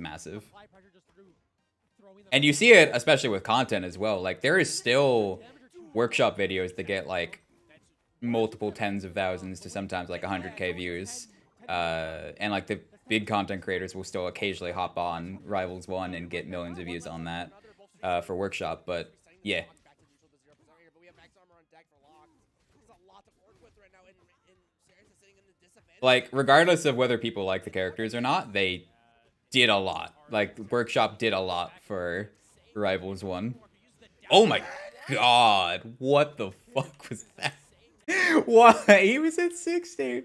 And you see it especially with content as well. Like there is still workshop videos that get like multiple tens of thousands to sometimes like 100K views. And like the big content creators will still occasionally hop on Rivals 1 and get millions of views on that for workshop. But yeah. Like regardless of whether people like the characters or not, they did a lot. Like Workshop did a lot for Rivals 1. Oh my god. What the fuck was that? Why? He was at 60.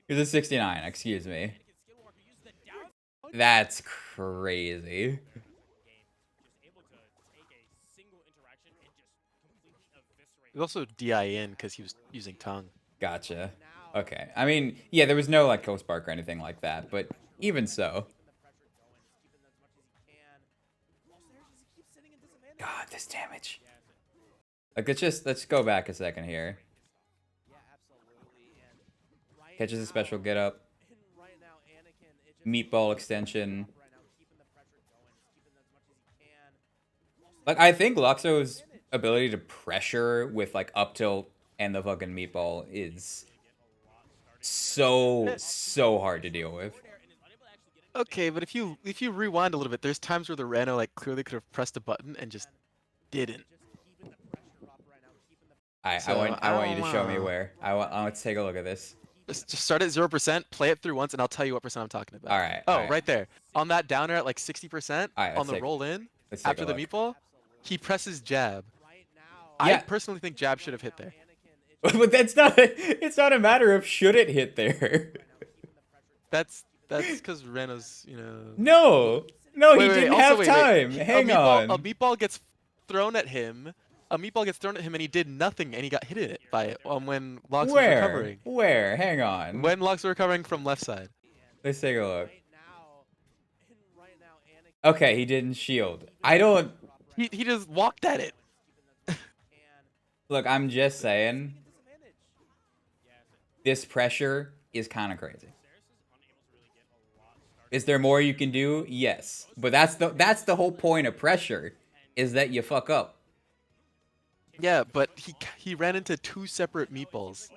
He was at 69, excuse me. That's crazy. There's also DIN because he was using tongue. Gotcha. Okay. I mean, yeah, there was no like kill spark or anything like that, but even so. God, this damage. Like let's go back a second here. Catches a special get up. Meatball extension. Like I think Luxo's ability to pressure with like up tilt and the fucking meatball is so hard to deal with. Okay, but if you rewind a little bit, there's times where the Rano like clearly could have pressed a button and just didn't. I want you to show me where. I want to take a look at this. Just start at 0%, play it through once, and I'll tell you what percent I'm talking about. All right. Oh, right there. On that downer at like 60%, Alright, on the roll in, let's take after a the look. meatball, he presses jab. Yeah. I personally think jab should have hit there. But it's not a matter of should it hit there. That's because Reno's, No, he didn't have time. Hang on. A meatball gets thrown at him. A meatball gets thrown at him, and he did nothing, and he got hit in it by it when Locks was recovering. Where? Hang on. When Locks was recovering from left side. Let's take a look. Okay, he didn't shield. I don't. He just walked at it. Look, I'm just saying. This pressure is kind of crazy. Is there more you can do? Yes, but that's the whole point of pressure, is that you fuck up. Yeah, but he ran into 2 separate meatballs.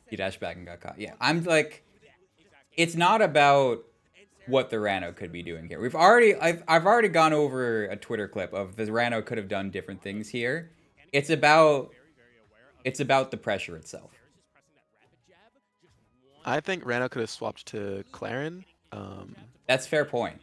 He dashed back and got caught. Yeah, I'm like, it's not about what the Rano could be doing here. I've already gone over a Twitter clip of the Rano could have done different things here. It's about the pressure itself. I think Rano could have swapped to clairen. That's fair point.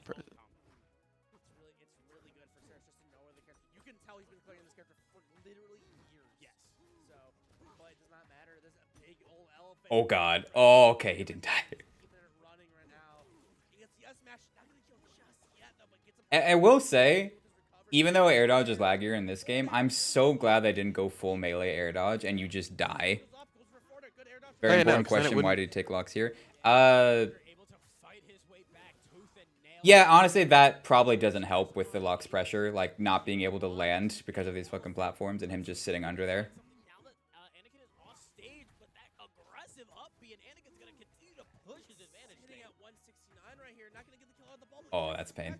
Oh god. Oh, okay, he didn't die. I will say, even though air dodge is laggier in this game, I'm so glad they didn't go full melee air dodge and you just die. Oh, Very yeah, no, important 'cause then it question. Why wouldn't. did he take Lux here? Yeah, honestly, that probably doesn't help with the Lux pressure, like not being able to land because of these fucking platforms and him just sitting under there. Oh, that's pain.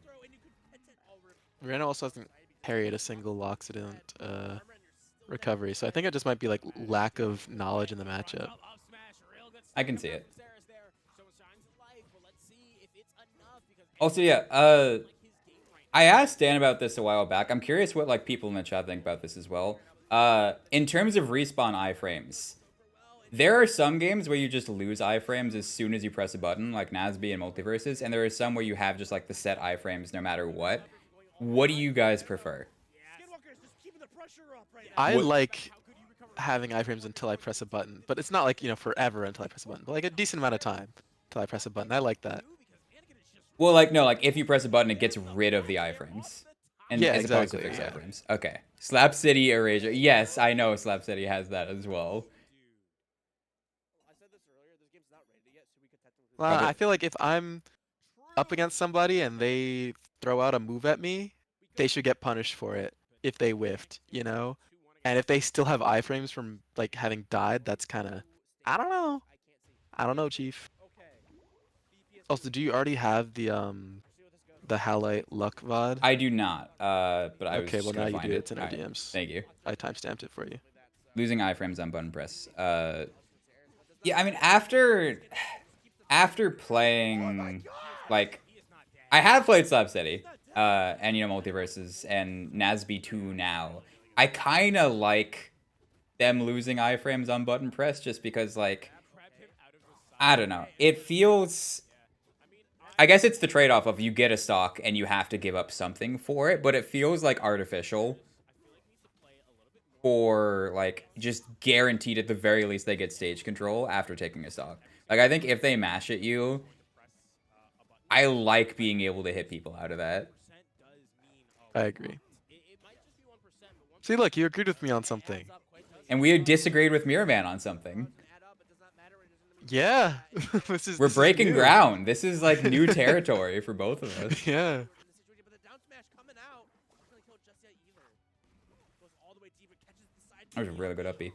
Reyna also hasn't parried a single Loxodont recovery, so I think it just might be like lack of knowledge in the matchup. I can see it. Also, yeah, I asked Dan about this a while back. I'm curious what like people in the chat think about this as well. In terms of respawn iframes, there are some games where you just lose iframes as soon as you press a button, like Nasby and Multiverses, and there are some where you have just like the set iframes no matter what. What do you guys prefer? I What- like having iframes until I press a button, but it's not like, forever until I press a button, but like a decent amount of time until I press a button. I like that. Well, like, no, like if you press a button, it gets rid of the iframes. And Yeah, as opposed to exactly, fixed yeah. iframes. Okay. Slap City Erasure. Yes, I know Slap City has that as well. Well, Probably. I feel like if I'm up against somebody and they throw out a move at me, they should get punished for it if they whiffed, And if they still have iframes from like having died, that's kind of, I don't know. I don't know, Chief. Also, do you already have the Halite Luck VOD? I do not, but I was Okay, well just now gonna you find do. it. It's in our All right, DMs. thank you. I timestamped it for you. Losing iframes on button press. Yeah, I mean, after playing, like, I have played Slap City, and, Multiverses, and Nasby 2 now. I kind of like them losing iframes on button press just because, like, I don't know. It feels... I guess it's the trade-off of you get a stock and you have to give up something for it, but it feels like artificial for, like, just guaranteed at the very least they get stage control after taking a stock. Like, I think if they mash at you, I like being able to hit people out of that. I agree. See, look, you agreed with me on something. And we disagreed with Mirror Man on something. Yeah, We're this breaking is new. ground. This is like new territory for both of us. Yeah. That was a really good uppy.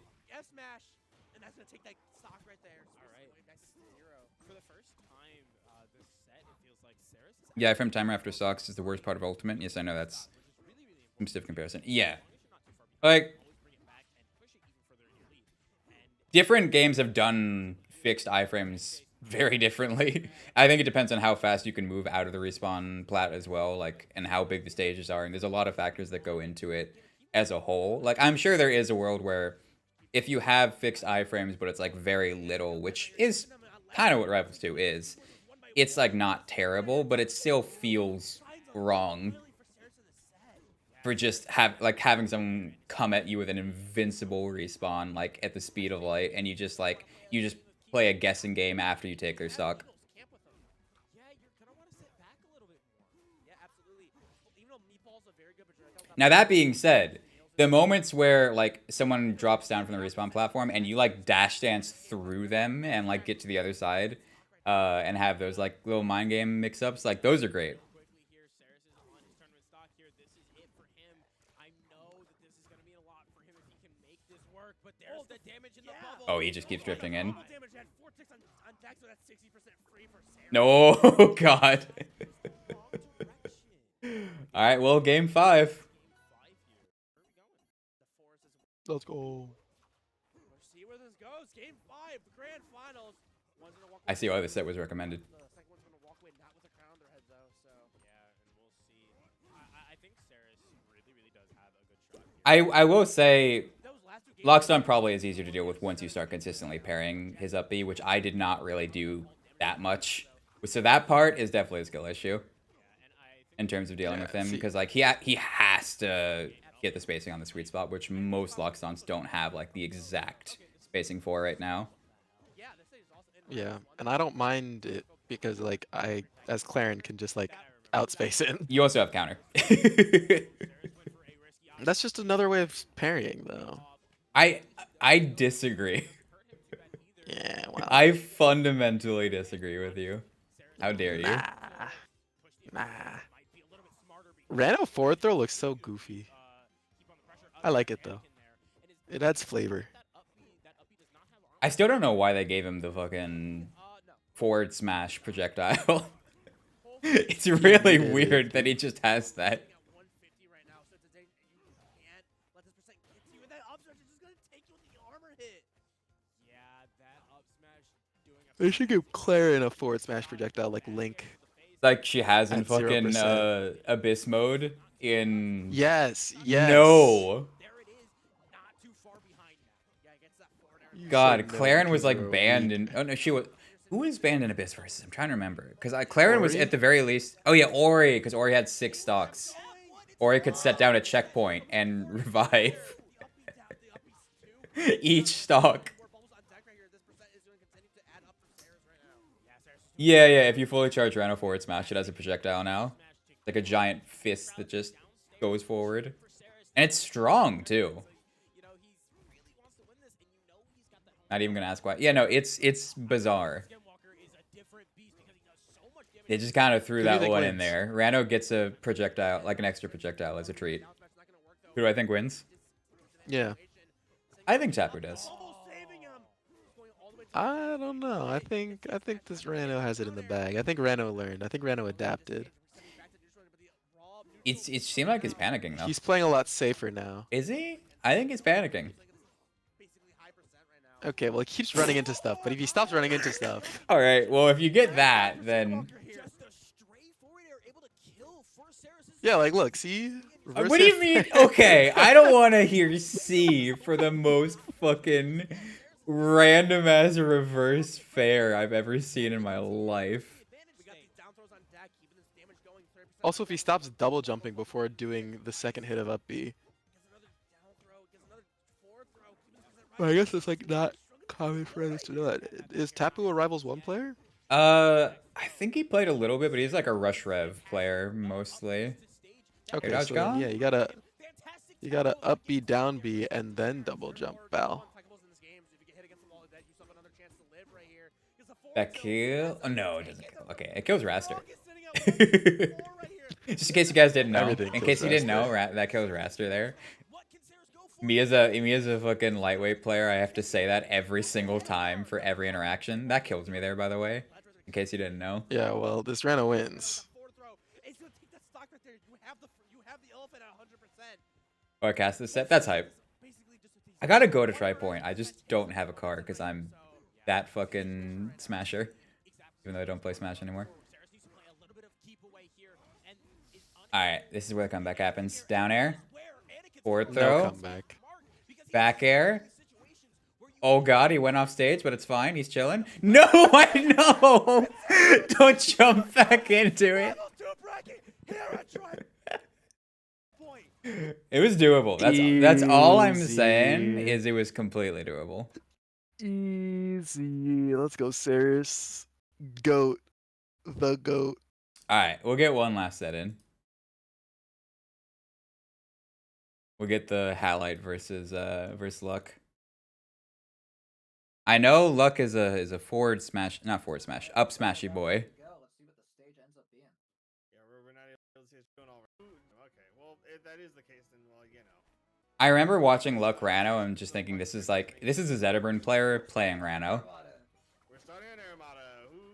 Yeah, from timer after stocks is the worst part of Ultimate. Yes, I know that's some stiff comparison. Yeah. Like, different games have done fixed iframes very differently. I think it depends on how fast you can move out of the respawn plat as well, like, and how big the stages are. And there's a lot of factors that go into it as a whole. Like, I'm sure there is a world where if you have fixed iframes, but it's like very little, which is kind of what Rivals 2 is, it's like not terrible, but it still feels wrong for just having someone come at you with an invincible respawn, like at the speed of light, and you just play a guessing game after you take their stock. Now that being said, the moments where like someone drops down from the respawn platform and you like dash dance through them and like get to the other side, and have those like little mind game mix-ups, like those are great. Oh, he just keeps drifting in. No, God. All right, well, game 5. Let's go. I see why this set was recommended. I will say, Lockstone probably is easier to deal with once you start consistently pairing his up B, which I did not really do that much. So that part is definitely a skill issue in terms of dealing with him, because like he has to get the spacing on the sweet spot, which most Lockstones don't have like the exact spacing for right now. Yeah, and I don't mind it because like I, as clairen, can just like outspace it. You also have counter. That's just another way of parrying, though. I disagree. Yeah, well. I fundamentally disagree with you. How dare you? Nah. Rano forward throw looks so goofy. I like it though. It adds flavor. I still don't know why they gave him the fucking forward smash projectile. It's really weird that he just has that. They should give clairen a forward smash projectile like Link. Like she has in At fucking 0%. Abyss mode in... Yes. No. You God, said no clairen was because like you're banned weak. in... Oh no, she was... Who was banned in Abyss versus? I'm trying to remember. Because clairen was Ori? at the very least... Oh yeah, Ori, because Ori had 6 stocks. Ori could set down a checkpoint and revive each stock. Yeah, if you fully charge Rano forward smash, it has a projectile now. Like a giant fist that just goes forward. And it's strong, too. Not even gonna ask why. Yeah, no, it's bizarre. They just kind of threw Who do you that think one in wins? there. Rano gets a projectile, like an extra projectile as a treat. Who do I think wins? Yeah. I think Tapu does. I don't know. I think this Rano has it in the bag. I think Rano learned. I think Rano adapted. It seemed like he's panicking, though. He's playing a lot safer now. Is he? I think he's panicking. Okay, well, he keeps running into stuff, but if he stops running into stuff... Alright, well, if you get that, then... Yeah, like, look, see? Reverse What do you air mean? fair. Okay, I don't want to hear C for the most fucking random ass reverse fair I've ever seen in my life. Also, if he stops double jumping before doing the second hit of up B. Well, I guess it's like not common for us to know that. Is Tapu a Rivals 1 player? I think he played a little bit, but he's like a Rush Rev player mostly. Okay, dodge so gone? yeah, you gotta up B, down B, and then double jump Val. That kill? Oh no, it doesn't kill. Okay, it kills Raster. Just in case you guys didn't know. Everything In kills case you didn't know, Raster. that kills Raster there. Me as a fucking lightweight player, I have to say that every single time for every interaction. That kills me there, by the way. In case you didn't know. Yeah, well, this Rano wins. Oh, I cast this set? That's hype. I gotta go to Tri-Point. I just don't have a card because I'm that fucking smasher. Even though I don't play Smash anymore. Alright, this is where the comeback happens. Down air. Forward No throw. comeback. Back air. Oh god, he went off stage, but it's fine. He's chilling. No, I know! Don't jump back into it. It was doable. That's all I'm saying Easy. is it was completely doable. Easy. Let's go, Ceres. Goat. The goat. Alright, we'll get one last set in. We'll get the Halite versus Luck. I know Luck is a forward smash, not forward smash, up smashy boy. Let's see what the stage ends up being. Yeah, we're not able to see it's going all right. Okay, well, if that is the case, then, well, you know. I remember watching Luck Rano and just thinking this is a Zetaburn player playing Rano. We're starting an Armada.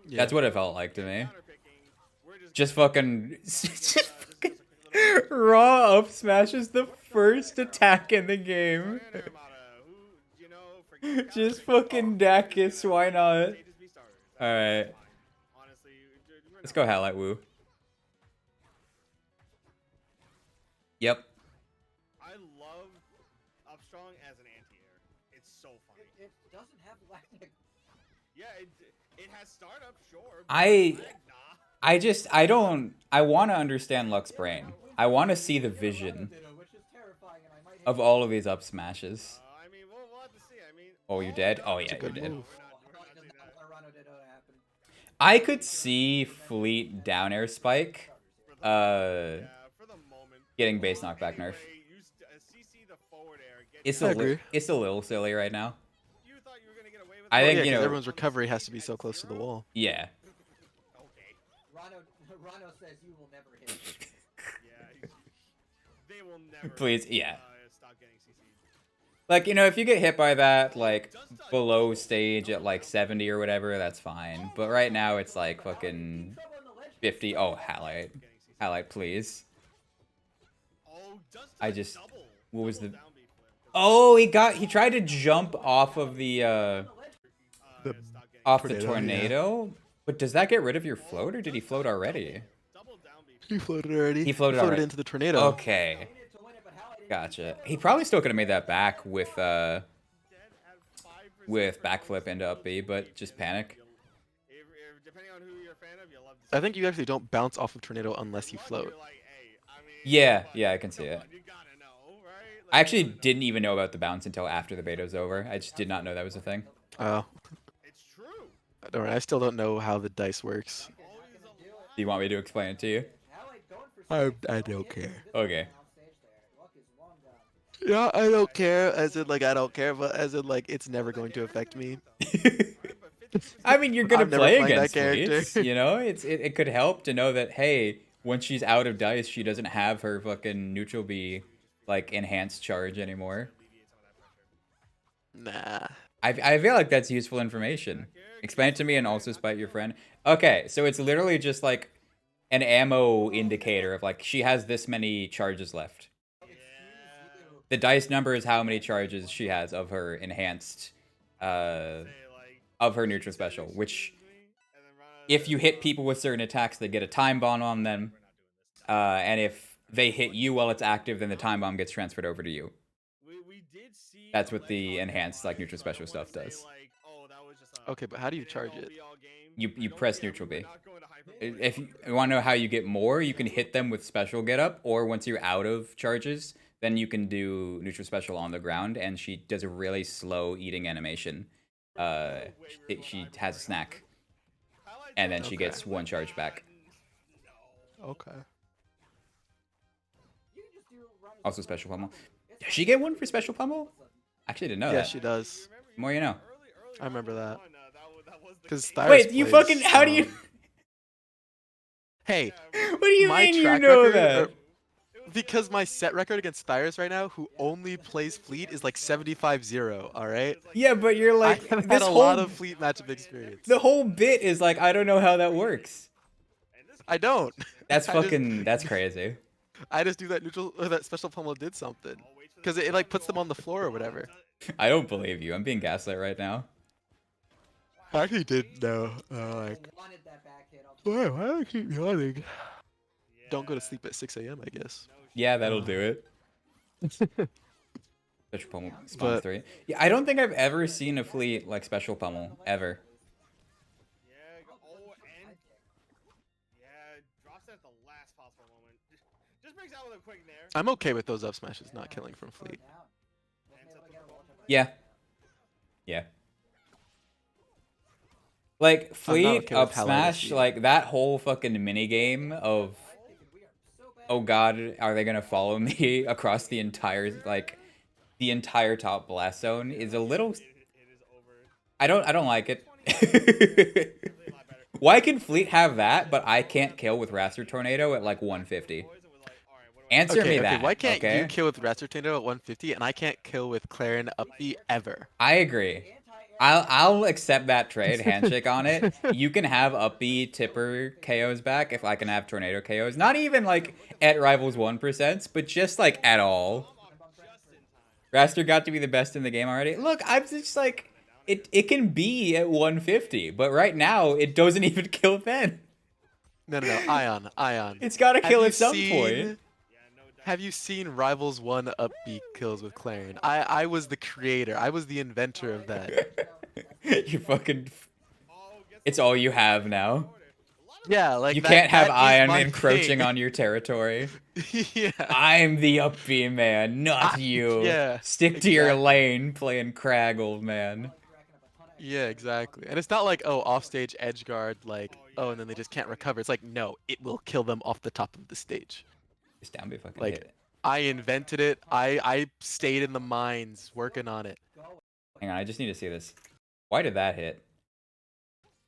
Yeah. That's what it felt like to me. Counterpicking. We're Just fucking raw up smash is the first attack in the game. Just fucking Dacus, why not? Alright. Let's go Halite Woo. Yep. I love Upstrong as an anti-air. It's so funny. It doesn't have lactic. Yeah, it has startup, sure. But I want to understand Luck's brain. I want to see the vision Which is terrifying, and I might of all of these up smashes. I mean, we'll have to see. I mean, Oh, you're dead? Oh, yeah, you're good dead. move. I could see Fleet down air spike Uh, For the moment. getting base knockback nerf. Anyway, CC the forward air. It's I agree. it's a little silly right now. You thought you were gonna get away with I Well, think yeah, you because know. everyone's recovery has to be so close to the wall. Yeah. Okay. Rano says you will never hit. Yeah. They will never. Please, yeah. Stop getting CC'd. Like, you know, if you get hit by that, like, below stage at, like, 70 or whatever, that's fine. But right now, it's, like, fucking 50. Oh, Halite. Halite, please. I just... What was the... Oh, he tried to jump off of the tornado? But does that get rid of your float, or did he float already? He floated already. He floated already. Into the tornado. Okay. Gotcha. He probably still could have made that back with backflip into up B, but just panic. Depending on who you're a fan of, you'll love to I think you actually don't bounce off of tornado unless you float. Yeah, I can see it. I actually didn't even know about the bounce until after the beta was over. I just did not know that was a thing. Oh. It's true. Don't worry, I still don't know how the dice works. Do you want me to explain it to you? I don't care. Okay. Yeah, I don't care. As in, like, I don't care, but as in, like, it's never going to affect me. I mean, you're gonna I'm never play playing that against character. Fleets, you know? It could help to know that, hey, when she's out of dice, she doesn't have her fucking neutral B, like, enhanced charge anymore. Nah. I feel like that's useful information. Explain it to me and also spite your friend. Okay, so it's literally just, like, an ammo indicator of, like, she has this many charges left. The dice number is how many charges she has of her enhanced, of her neutral special, which, if you hit people with certain attacks, they get a time bomb on them, and if they hit you while it's active, then the time bomb gets transferred over to you. That's what the enhanced, like, neutral special stuff does. Okay, but how do you charge it? You press neutral B. If you want to know how you get more, you can hit them with special get up, or once you're out of charges, then you can do neutral special on the ground, and she does a really slow eating animation. She has a snack, and then she gets one charge back. Okay. Also special pummel. Does she get one for special pummel? Actually, didn't know Yeah, that. she does. The more you know. I remember that. Because Wait, you fucking... How do you... Hey, What do you my mean you track know record, that? because my set record against Styrus right now, who only plays Fleet, is like 75-0, alright? Yeah, but you're like... I have had this a whole... lot of Fleet matchup experience. The whole bit is like, I don't know how that works. I don't. That's I just- fucking... That's crazy. I just do that neutral, or that special pummel did something. Because it like puts them on the floor or whatever. I don't believe you. I'm being gaslit right now. I actually did know. Like, why do I keep yawning? Don't go to sleep at 6 a.m. I guess. Yeah, that'll do it. Special pummel spawn But- 3. Yeah, I don't think I've ever seen a fleet like special pummel ever. Drops it at the last possible moment. Just breaks out with a quick nair. I'm okay with those up smashes not killing from Fleet. Yeah. Yeah. Like fleet okay with up how smash, either. like that whole fucking mini game of, oh god, are they gonna follow me across the entire top blast zone is a little. I don't like it. Why can Fleet have that, but I can't kill with Raster Tornado at like 150? Answer me that. Why can't okay? you kill with Raster Tornado at 150 and I can't kill with clairen up B ever? I agree. I'll accept that trade, handshake on it. You can have up B tipper KOs back if I can have tornado KOs. Not even like at Rivals 1%, but just like at all. Raster got to be the best in the game already. Look, I'm just like, it can be at 150, but right now it doesn't even kill then. No, Ion. It's gotta kill at some point. Have you seen Rivals 1 up B kills with clairen? I was the creator. I was the inventor of that. You fucking... It's all you have now. Yeah, like You that- can't have that is Ion my encroaching thing. on your territory. Yeah. I'm the up B man, not you. yeah, Stick to your exactly. lane playing Crag, old man. Yeah, exactly. And it's not like, oh, offstage edge guard, like, oh, and then they just can't recover. It's like, no, it will kill them off the top of the stage. This down B fucking Like, hit. I invented it. I stayed in the mines working on it. Hang on, I just need to see this. Why did that hit?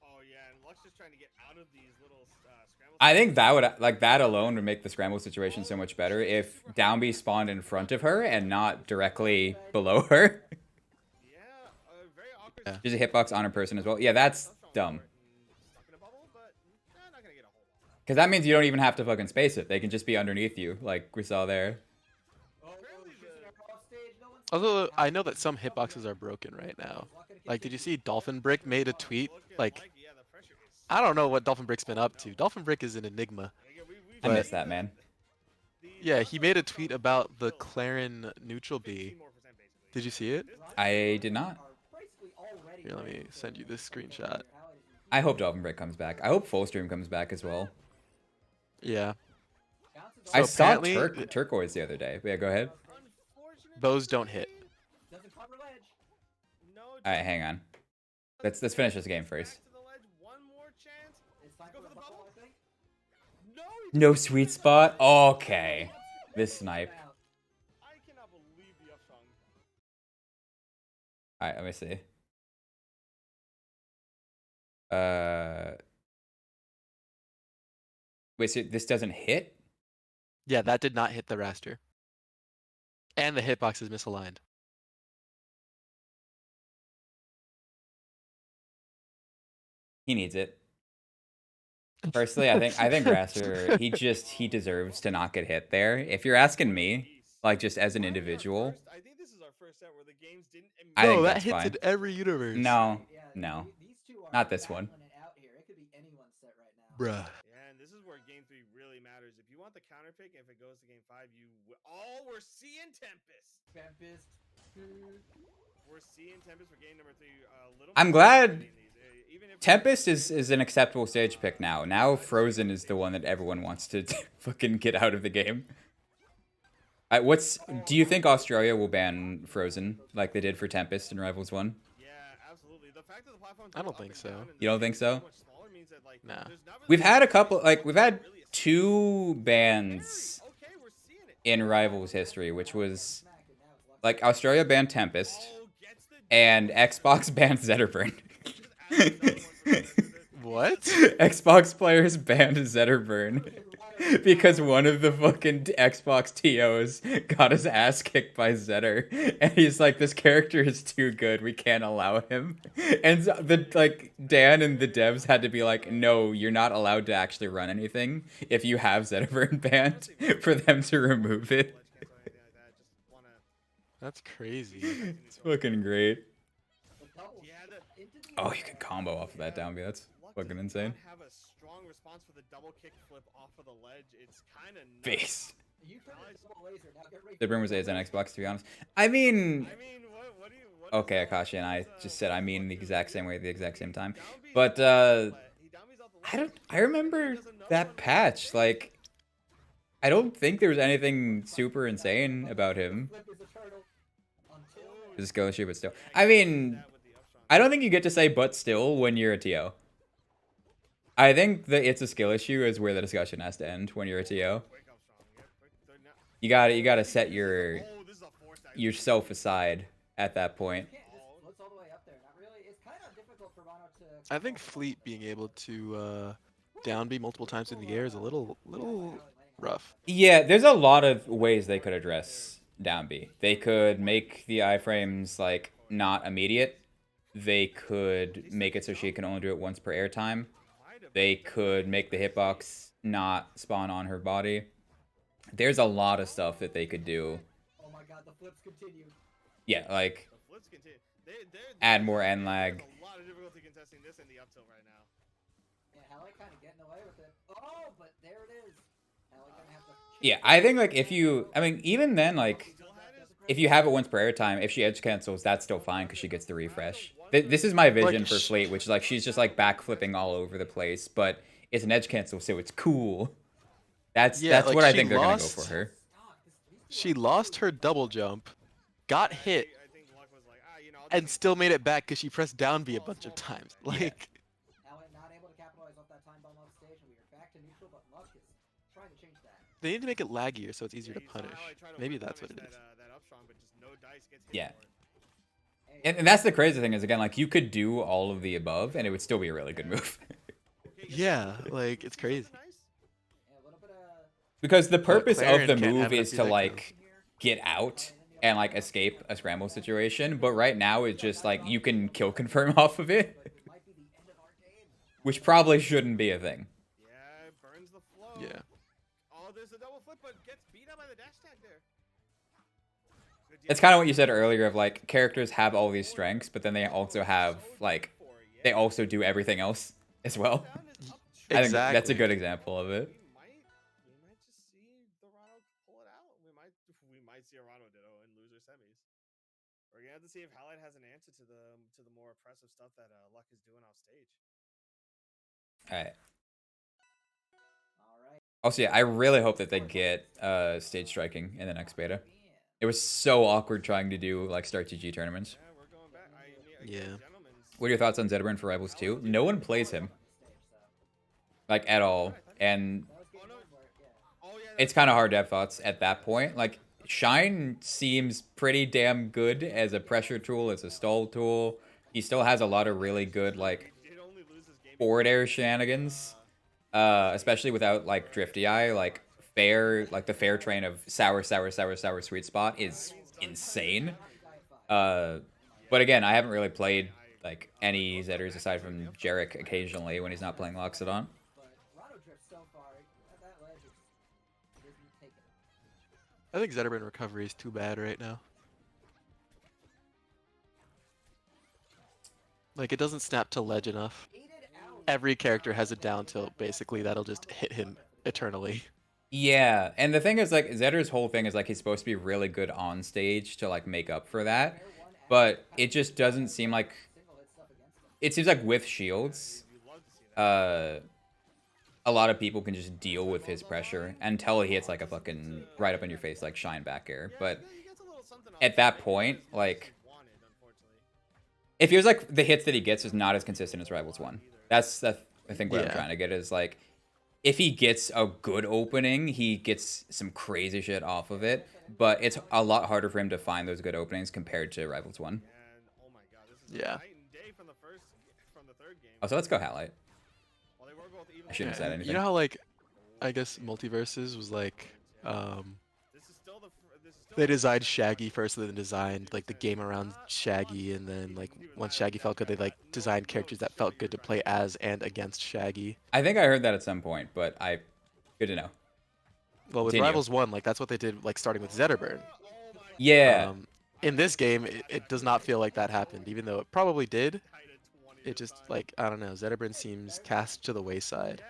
Oh yeah, and Lux just trying to get out of these little scrambles. I think that would, like, that alone would make the scramble situation so much better if down B spawned in front of her and not directly below her. Yeah, very awkward. Yeah. There's a hitbox on her person as well. Yeah, that's dumb. Stuck in a bubble, but not gonna get a whole lot. Because that means you don't even have to fucking space it. They can just be underneath you, like we saw there. Although I know that some hitboxes are broken right now. Like, did you see Dolphin Brick made a tweet? Like, Yeah, the pressure is. I don't know what Dolphin Brick's been up to. Dolphin Brick is an enigma. I But- missed that, man. Yeah, he made a tweet about the Clairen neutral B. more% basically. Did you see it? I did not. Here, let me send you this screenshot. I hope Dolphin Break comes back. I hope Full Stream comes back as well. Yeah. I So saw apparently, Turquoise the other day. Yeah, go ahead. those don't hit. Doesn't cover ledge. No. Alright, hang on. Let's finish this game first. Back to the ledge. One more chance. It's time Go for for the the bubble, bubble. I think. No. No sweet spot? Okay. This snipe. I cannot believe the up strong. Alright, let me see. Wait, so this doesn't hit? Yeah, that did not hit the raster. And the hitbox is misaligned. He needs it. Personally, I think Raster, he deserves to not get hit there. If you're asking me, like just as an individual, I think this is our first set where the games didn't. I think No, that that's hits fine. in every universe. No, Yeah, no. These two are Not this one. battling it out here. It could be anyone's set right now. Bruh. Yeah, and this is where game 3 really matters. If you want the counter pick, if it goes to game 5, we're seeing Tempest. Tempest. We're seeing Tempest for game number 3. Little I'm more glad in these, even if Tempest is an acceptable stage pick now. Now Frozen is the one that everyone wants to fucking get out of the game. Do you think Australia will ban Frozen like they did for Tempest in Rivals 1? Yeah, absolutely. The fact that the platforms I go don't up think and so. down and You don't they're think so? much smaller means that, like, Nah. there's not really We've had a couple, really like we've had really a- 2 bans Okay, we're seeing it. in Rivals history, which was like Australia banned Tempest Oh, gets the and Xbox banned Zetterburn. What? Xbox players banned Zetterburn because one of the fucking Xbox TOs got his ass kicked by Zetter, and he's like, "This character is too good. We can't allow him." And so Dan and the devs had to be like, "No, you're not allowed to actually run anything if you have Zetterburn banned," for them to remove it. That's crazy. It's fucking great. Yeah, Oh, you can combo off of that down B. That's fucking insane. Have a strong response for the double kick flip off of the ledge. It's kind of Face. You turned it double laser. Now get ready. The rumor was on Xbox, to be honest. I mean, I mean, what do you? What okay, is, Akashi and I just said I mean the exact same way at the exact same time. down B's But off the I ledge. I remember that patch. Like, I don't think there was anything super insane about him. Flip is eternal until It's a skill issue, but still. I mean, That with the up strong. I don't think you get to say "but still" when you're a TO. I think that it's a skill issue is where the discussion has to end when you're a TO. Quick up strong. Yeah, quick. They're not- You gotta set your Oh, this is a force dive. yourself aside at that point. you can't just blitz all the way up there. Not really. It's kind of difficult for Mono to. I think Fleet being able to down B multiple times in the air is a little rough. Yeah, there's a lot of ways they could address down B. They could make the iframes like not immediate. They could make it so she can only do it once per airtime. They could make the hitbox not spawn on her body. There's a lot of stuff that they could do. Oh my god, the flips continue. Yeah, like The flips continue. add more end lag. There's a lot of difficulty contesting this in the up tilt right now. Yeah, Hallie kind of getting away with it. Oh, but there it is. Hallie gonna have to. Yeah, I think like I mean, even then, like if you have it once per airtime, if she edge cancels, that's still fine because she gets the refresh. This is my vision Like, for Fleet, which is like she's just like backflipping all over the place, but it's an edge cancel, so it's cool. That's Yeah, like, what I she think they're gonna go lost- for her. She lost her double jump, got hit, I think Luck was like, you know, I'll and just still made it back because she pressed down B a bunch of times. Like, Hallie not able to capitalize off that time bomb. neutral, but Luck is trying to change that. They need to make it laggier so it's easier to Yeah, he's gonna punish. highlight, try to Maybe one that's what it punish is. that up strong, but just no dice gets hit Yeah. for it. Hey, And that's the crazy thing is, again, like, you could do all of the above, and it would still be a really good move. Okay, gets Yeah, the- like, it's see crazy. something nice? yeah, a little bit of Because the But purpose of clairen the can't move have enough is to, like, projectiles. get out and, like, escape a scramble situation. But right now, it's just, like, you can kill confirm off of it. but this might be the end of our game. Which probably shouldn't be a thing. Yeah, it burns the flow. Yeah. Oh, there's a double flip, but gets beat up by the dash tag there. Good It's DI. kind of what you said earlier of, like, characters have all these strengths, but then they also have, like, they also do everything else as well. Down is up I think that's a Exactly. good example of it. We might just see the Rano pull it out. We might see a Rano Ditto in loser semis. We're gonna have to see if Halide has an answer to the more oppressive stuff that Luck is doing off stage. Alright. All right. Also, yeah, I really hope that they get stage striking in the next beta. It was so awkward trying to do, like, Start GG tournaments. Yeah, we're going back. Yeah. What are your thoughts on Zedburn for Rivals 2? No one plays him, like, at all. And it's kind of hard to have thoughts at that point. Like, Shine seems pretty damn good as a pressure tool, as a stall tool. He still has a lot of really good, like, forward air shenanigans. Especially without, like, Drifty Eye. Like, the fair train of sour, sweet spot is insane. But again, I haven't really played, like, any Zedders aside from Jarek occasionally when he's not playing Loxodon. But Rano Drift so far, that ledge isn't taken. I think Zetterburn recovery is too bad right now. Like, it doesn't snap to ledge enough. Every character has a down tilt, basically, that'll just hit him eternally. Yeah, and the thing is, like, Zedder's whole thing is, like, he's supposed to be really good on stage to, like, make up for that. But it just doesn't seem like... It seems like with shields, a lot of people can just deal with his pressure until he hits, like, a fucking right up in your face, like, Shine back air. But at that point, like... It feels like the hits that he gets is not as consistent as Rivals 1. That's I think what I'm trying to get is, like, if he gets a good opening, he gets some crazy shit off of it. But it's a lot harder for him to find those good openings compared to Rivals 1. Yeah. Oh, so let's go Highlight. I shouldn't have said anything. You know how, like, I guess Multiverses was like, they designed Shaggy first, and then designed, like, the game around Shaggy, and then, like, once Shaggy felt good, they, like, designed characters that felt good to play as and against Shaggy. I think I heard that at some point, but good to know. Well, with Continue. Rivals 1, like, that's what they did, like, starting with Zetterburn. Yeah. In this game, it does not feel like that happened, even though it probably did. It just, like, I don't know, Zetterburn seems cast to the wayside.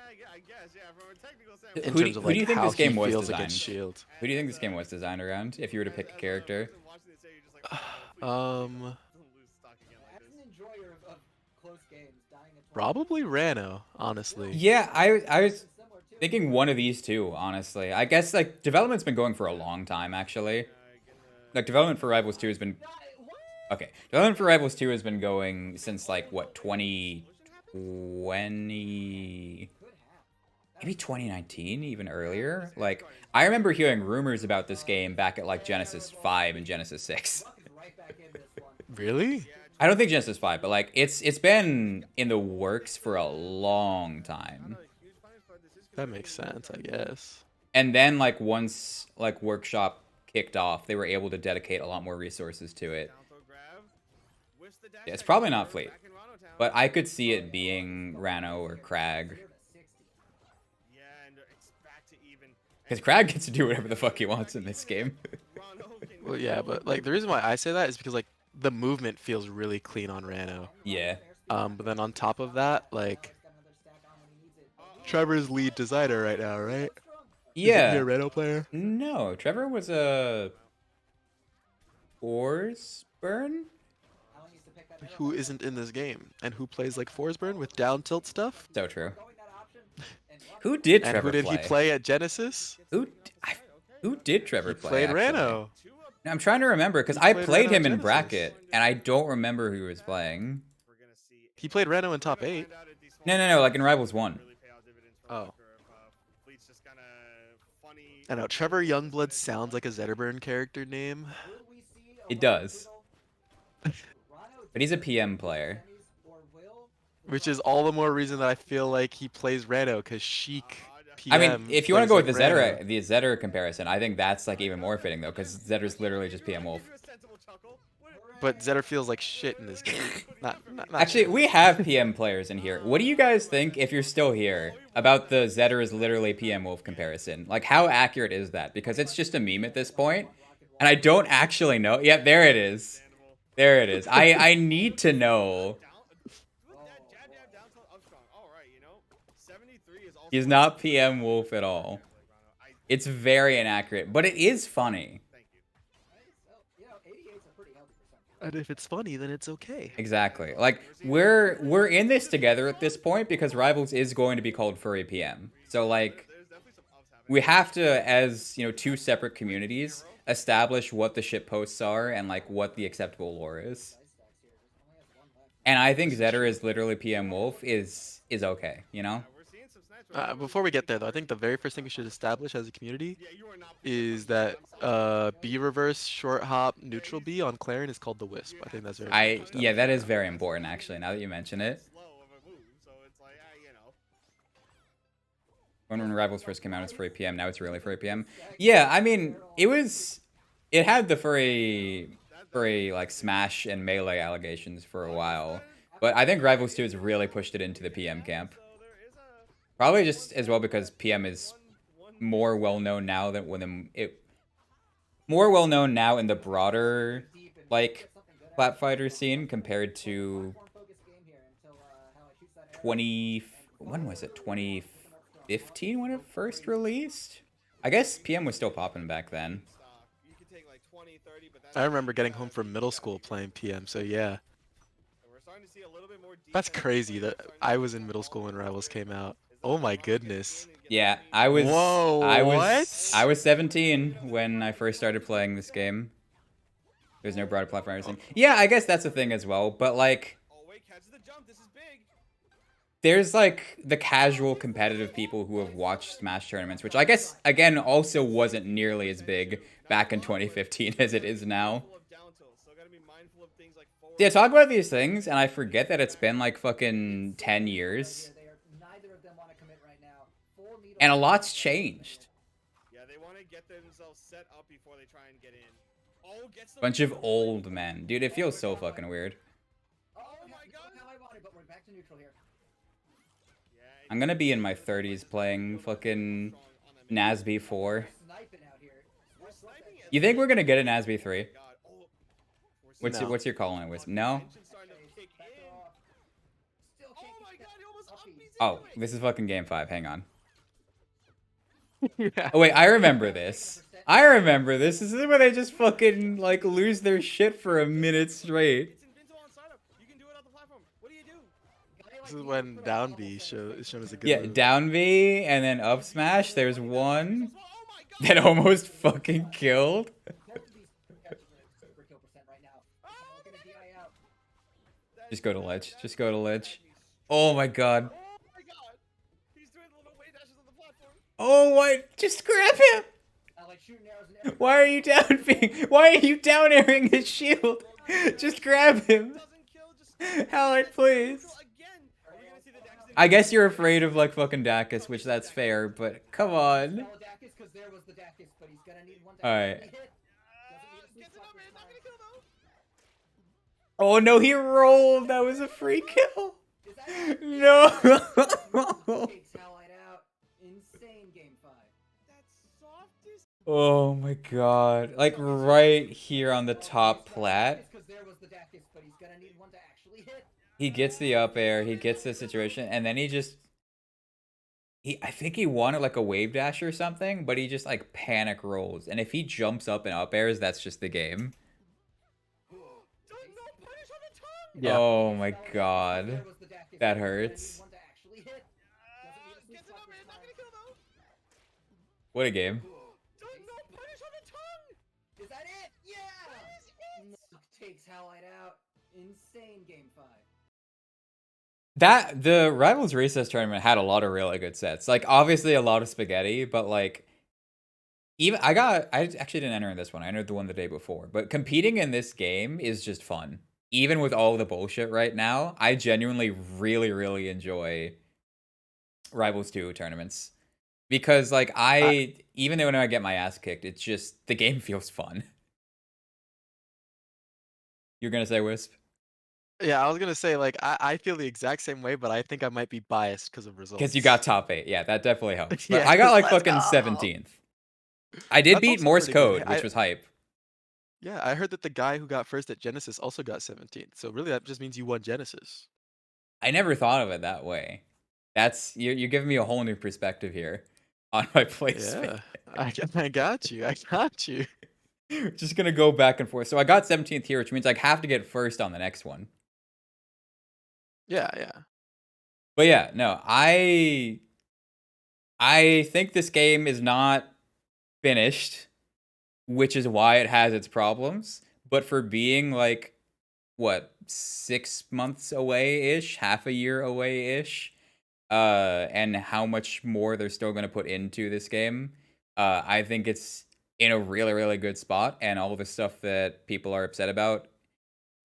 In terms of, who do you like, think how this game he was feels designed? against Shield. Who do you think this game was designed around, if you were to pick a character? As an enjoyer of close games, dying at 20 Probably Rano, honestly. Yeah, I was thinking one of these two, honestly. I guess, like, development's been going for a long time, actually. Like, development for Rivals 2 has been... Okay, development for Rivals 2 has been going since, like, what, 2020... Maybe 2019, even earlier? Like, I remember hearing rumors about this game back at, like, Genesis 5 and Genesis 6. right back in this one. Really? I don't think Genesis 5, but, like, it's been in the works for a long time. That makes sense, I guess. And then, like, once, like, Workshop kicked off, they were able to dedicate a lot more resources to it. Yeah, it's probably not Fleet, but I could see it being Rano or Crag. Because Crag gets to do whatever the fuck he wants in this game. Well, yeah, but, like, the reason why I say that is because, like, the movement feels really clean on Rano. Yeah. But then on top of that, like, Trevor's lead designer right now, right? Yeah. Is he a Rano player? No, Trevor was a... Forsburn? Who isn't in this game? And who plays, like, Forsburn with down tilt stuff? So true. Who did And Trevor who did play? he play at Genesis? Who did Trevor He play, played actually? Rano. I'm trying to remember, because I played played Rano him in Genesis. bracket, and I don't remember who he was playing. He played Rano in top 8. No, like in Rivals 1. Oh. funny. I know Trevor Youngblood sounds like a Zetterburn character name. Will we see a It Rhino does. Will? Rhino But he's a did PM the player. semis, or will Which is Rhino all the do more the reason that I feel semis? like he plays Rano, because Sheik I mean, PM if you want to plays go like with Rano. the Zetter comparison, I think that's like even more fitting though, because Zetter's literally just PM Wolf. But Zetter feels like shit in this game. Not Actually, good. we have PM players in here. What do you guys think, if you're still here, about the Zetter is literally PM Wolf comparison? Like, how accurate is that? Because it's just a meme at this point, and I don't actually know. Yep, there it is. There it is. I need to know. He's not PM Wolf at all. It's very inaccurate, but it is funny. You know, 88's a pretty healthy percentage. And if it's funny, then it's okay. Exactly. Like we're in this together at this point because Rivals is going to be called Furry PM. So like we have to, as you know, two separate communities, establish what the shit posts are and like what the acceptable lore is. And I think Zetter is literally PM Wolf is okay, you know? Before we get there, though, I think the very first thing we should establish as a community is that B reverse short hop neutral B on clairen is called the Wisp. I think that's very important to Yeah, that is establish. very important actually, now that you mention it. When Rivals first came out, it was Furry PM, now it's really Furry PM. Yeah, I mean, it had the furry like smash and melee allegations for a while. But I think Rivals 2 has really pushed it into the PM camp. Probably just as well because PM is more well known now than more well known now in the broader like plat fighter scene compared to 2015 when it first released. I guess PM was still popping back then. I remember getting home from middle school playing PM, so yeah. That's crazy that I was in middle school when Rivals came out. Oh my goodness. Yeah, I was what? I was 17 when I first started playing this game. There's no broader platform scene. Yeah, I guess that's a thing as well, but like there's like the casual competitive people who have watched Smash tournaments, which I guess again also wasn't nearly as big back in 2015 as it is now. Yeah, talk about these things, and I forget that it's been like fucking 10 years. And a lot's changed. Yeah, they want to get themselves set up before they try and get in. Oh, gets the Bunch of old men. Dude, it feels so fucking weird. Oh my god! How I wanted, but we're back to neutral here. I'm gonna be in my 30s playing fucking NASB 4. You think we're gonna get a NASB 3? What's your call on it, Wisp? No? Oh, this is fucking game 5. Hang on. Yeah. Oh wait, I remember this. I remember this. This is where they just fucking like lose their shit for a minute straight. This is when down B is shown as a good Yeah, move. down V and then up smash. There's one that almost fucking killed. Just go to ledge. Just go to ledge. Oh my god. Oh my! Just grab him! Why are you down being? Why are you down airing his shield? Just grab him! Howard, please. I guess you're afraid of like fucking Dacus, which that's fair, but come on. Alright. Oh no, he rolled! That was a free kill! No! Oh my god. Like right here on the top plat. He gets the up air, he gets the situation, and then he just... I think he wanted like a wave dash or something, but he just like panic rolls. And if he jumps up and up airs, that's just the game. Yeah. Oh my god. That hurts. What a game. Is that it? Yeah! Takes Halide out. Insane game 5. The Rivals Recess tournament had a lot of really good sets. Like, obviously a lot of spaghetti, but like, Even I actually didn't enter in this one. I entered the one the day before. But competing in this game is just fun. Even with all the bullshit right now, I genuinely really, really enjoy Rivals 2 tournaments. Because like even though when I get my ass kicked, it's just the game feels fun. You're gonna say Wisp? Yeah, I was gonna say like I feel the exact same way, but I think I might be biased because of Because you got results. top 8. Yeah, that definitely helps. But Yeah, I got 'cause like let's fucking go. 17th. I did That's beat also Morse pretty good. Code, which was hype. Yeah, I heard that the guy who got first at Genesis also got 17th. So really, that just means you won Genesis. I never thought of it that way. That's you're giving me a whole new perspective here on my placement. Yeah, I got you. I got you. Just gonna go back and forth. So I got 17th here, which means I have to get first on the next one. Yeah, yeah. But yeah, no, I think this game is not finished, which is why it has its problems. But for being like what 6 months away ish, half a year away ish, and how much more they're still going to put into this game, I think it's in a really, really good spot. And all the stuff that people are upset about,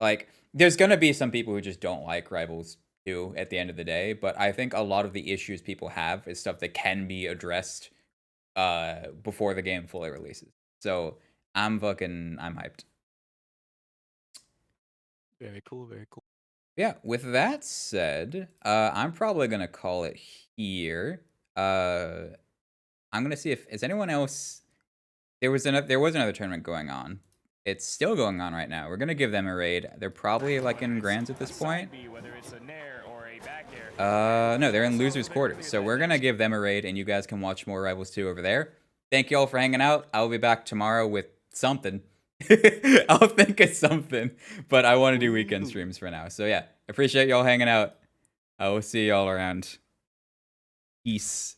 like, there's going to be some people who just don't like Rivals 2 at the end of the day. But I think a lot of the issues people have is stuff that can be addressed before the game fully releases. So I'm hyped. Very cool. Very cool. Yeah, with that said, I'm probably gonna call it here. I'm gonna see if is anyone else. There was another tournament going on. It's still going on right now. We're gonna give them a raid. They're probably like in grands at this point. No, they're in losers quarters. So we're gonna give them a raid, and you guys can watch more Rivals 2 over there. Thank you all for hanging out. I will be back tomorrow with something. I'll think of something, but I want to do weekend streams for now. So yeah, appreciate y'all hanging out. I will see y'all around. Peace.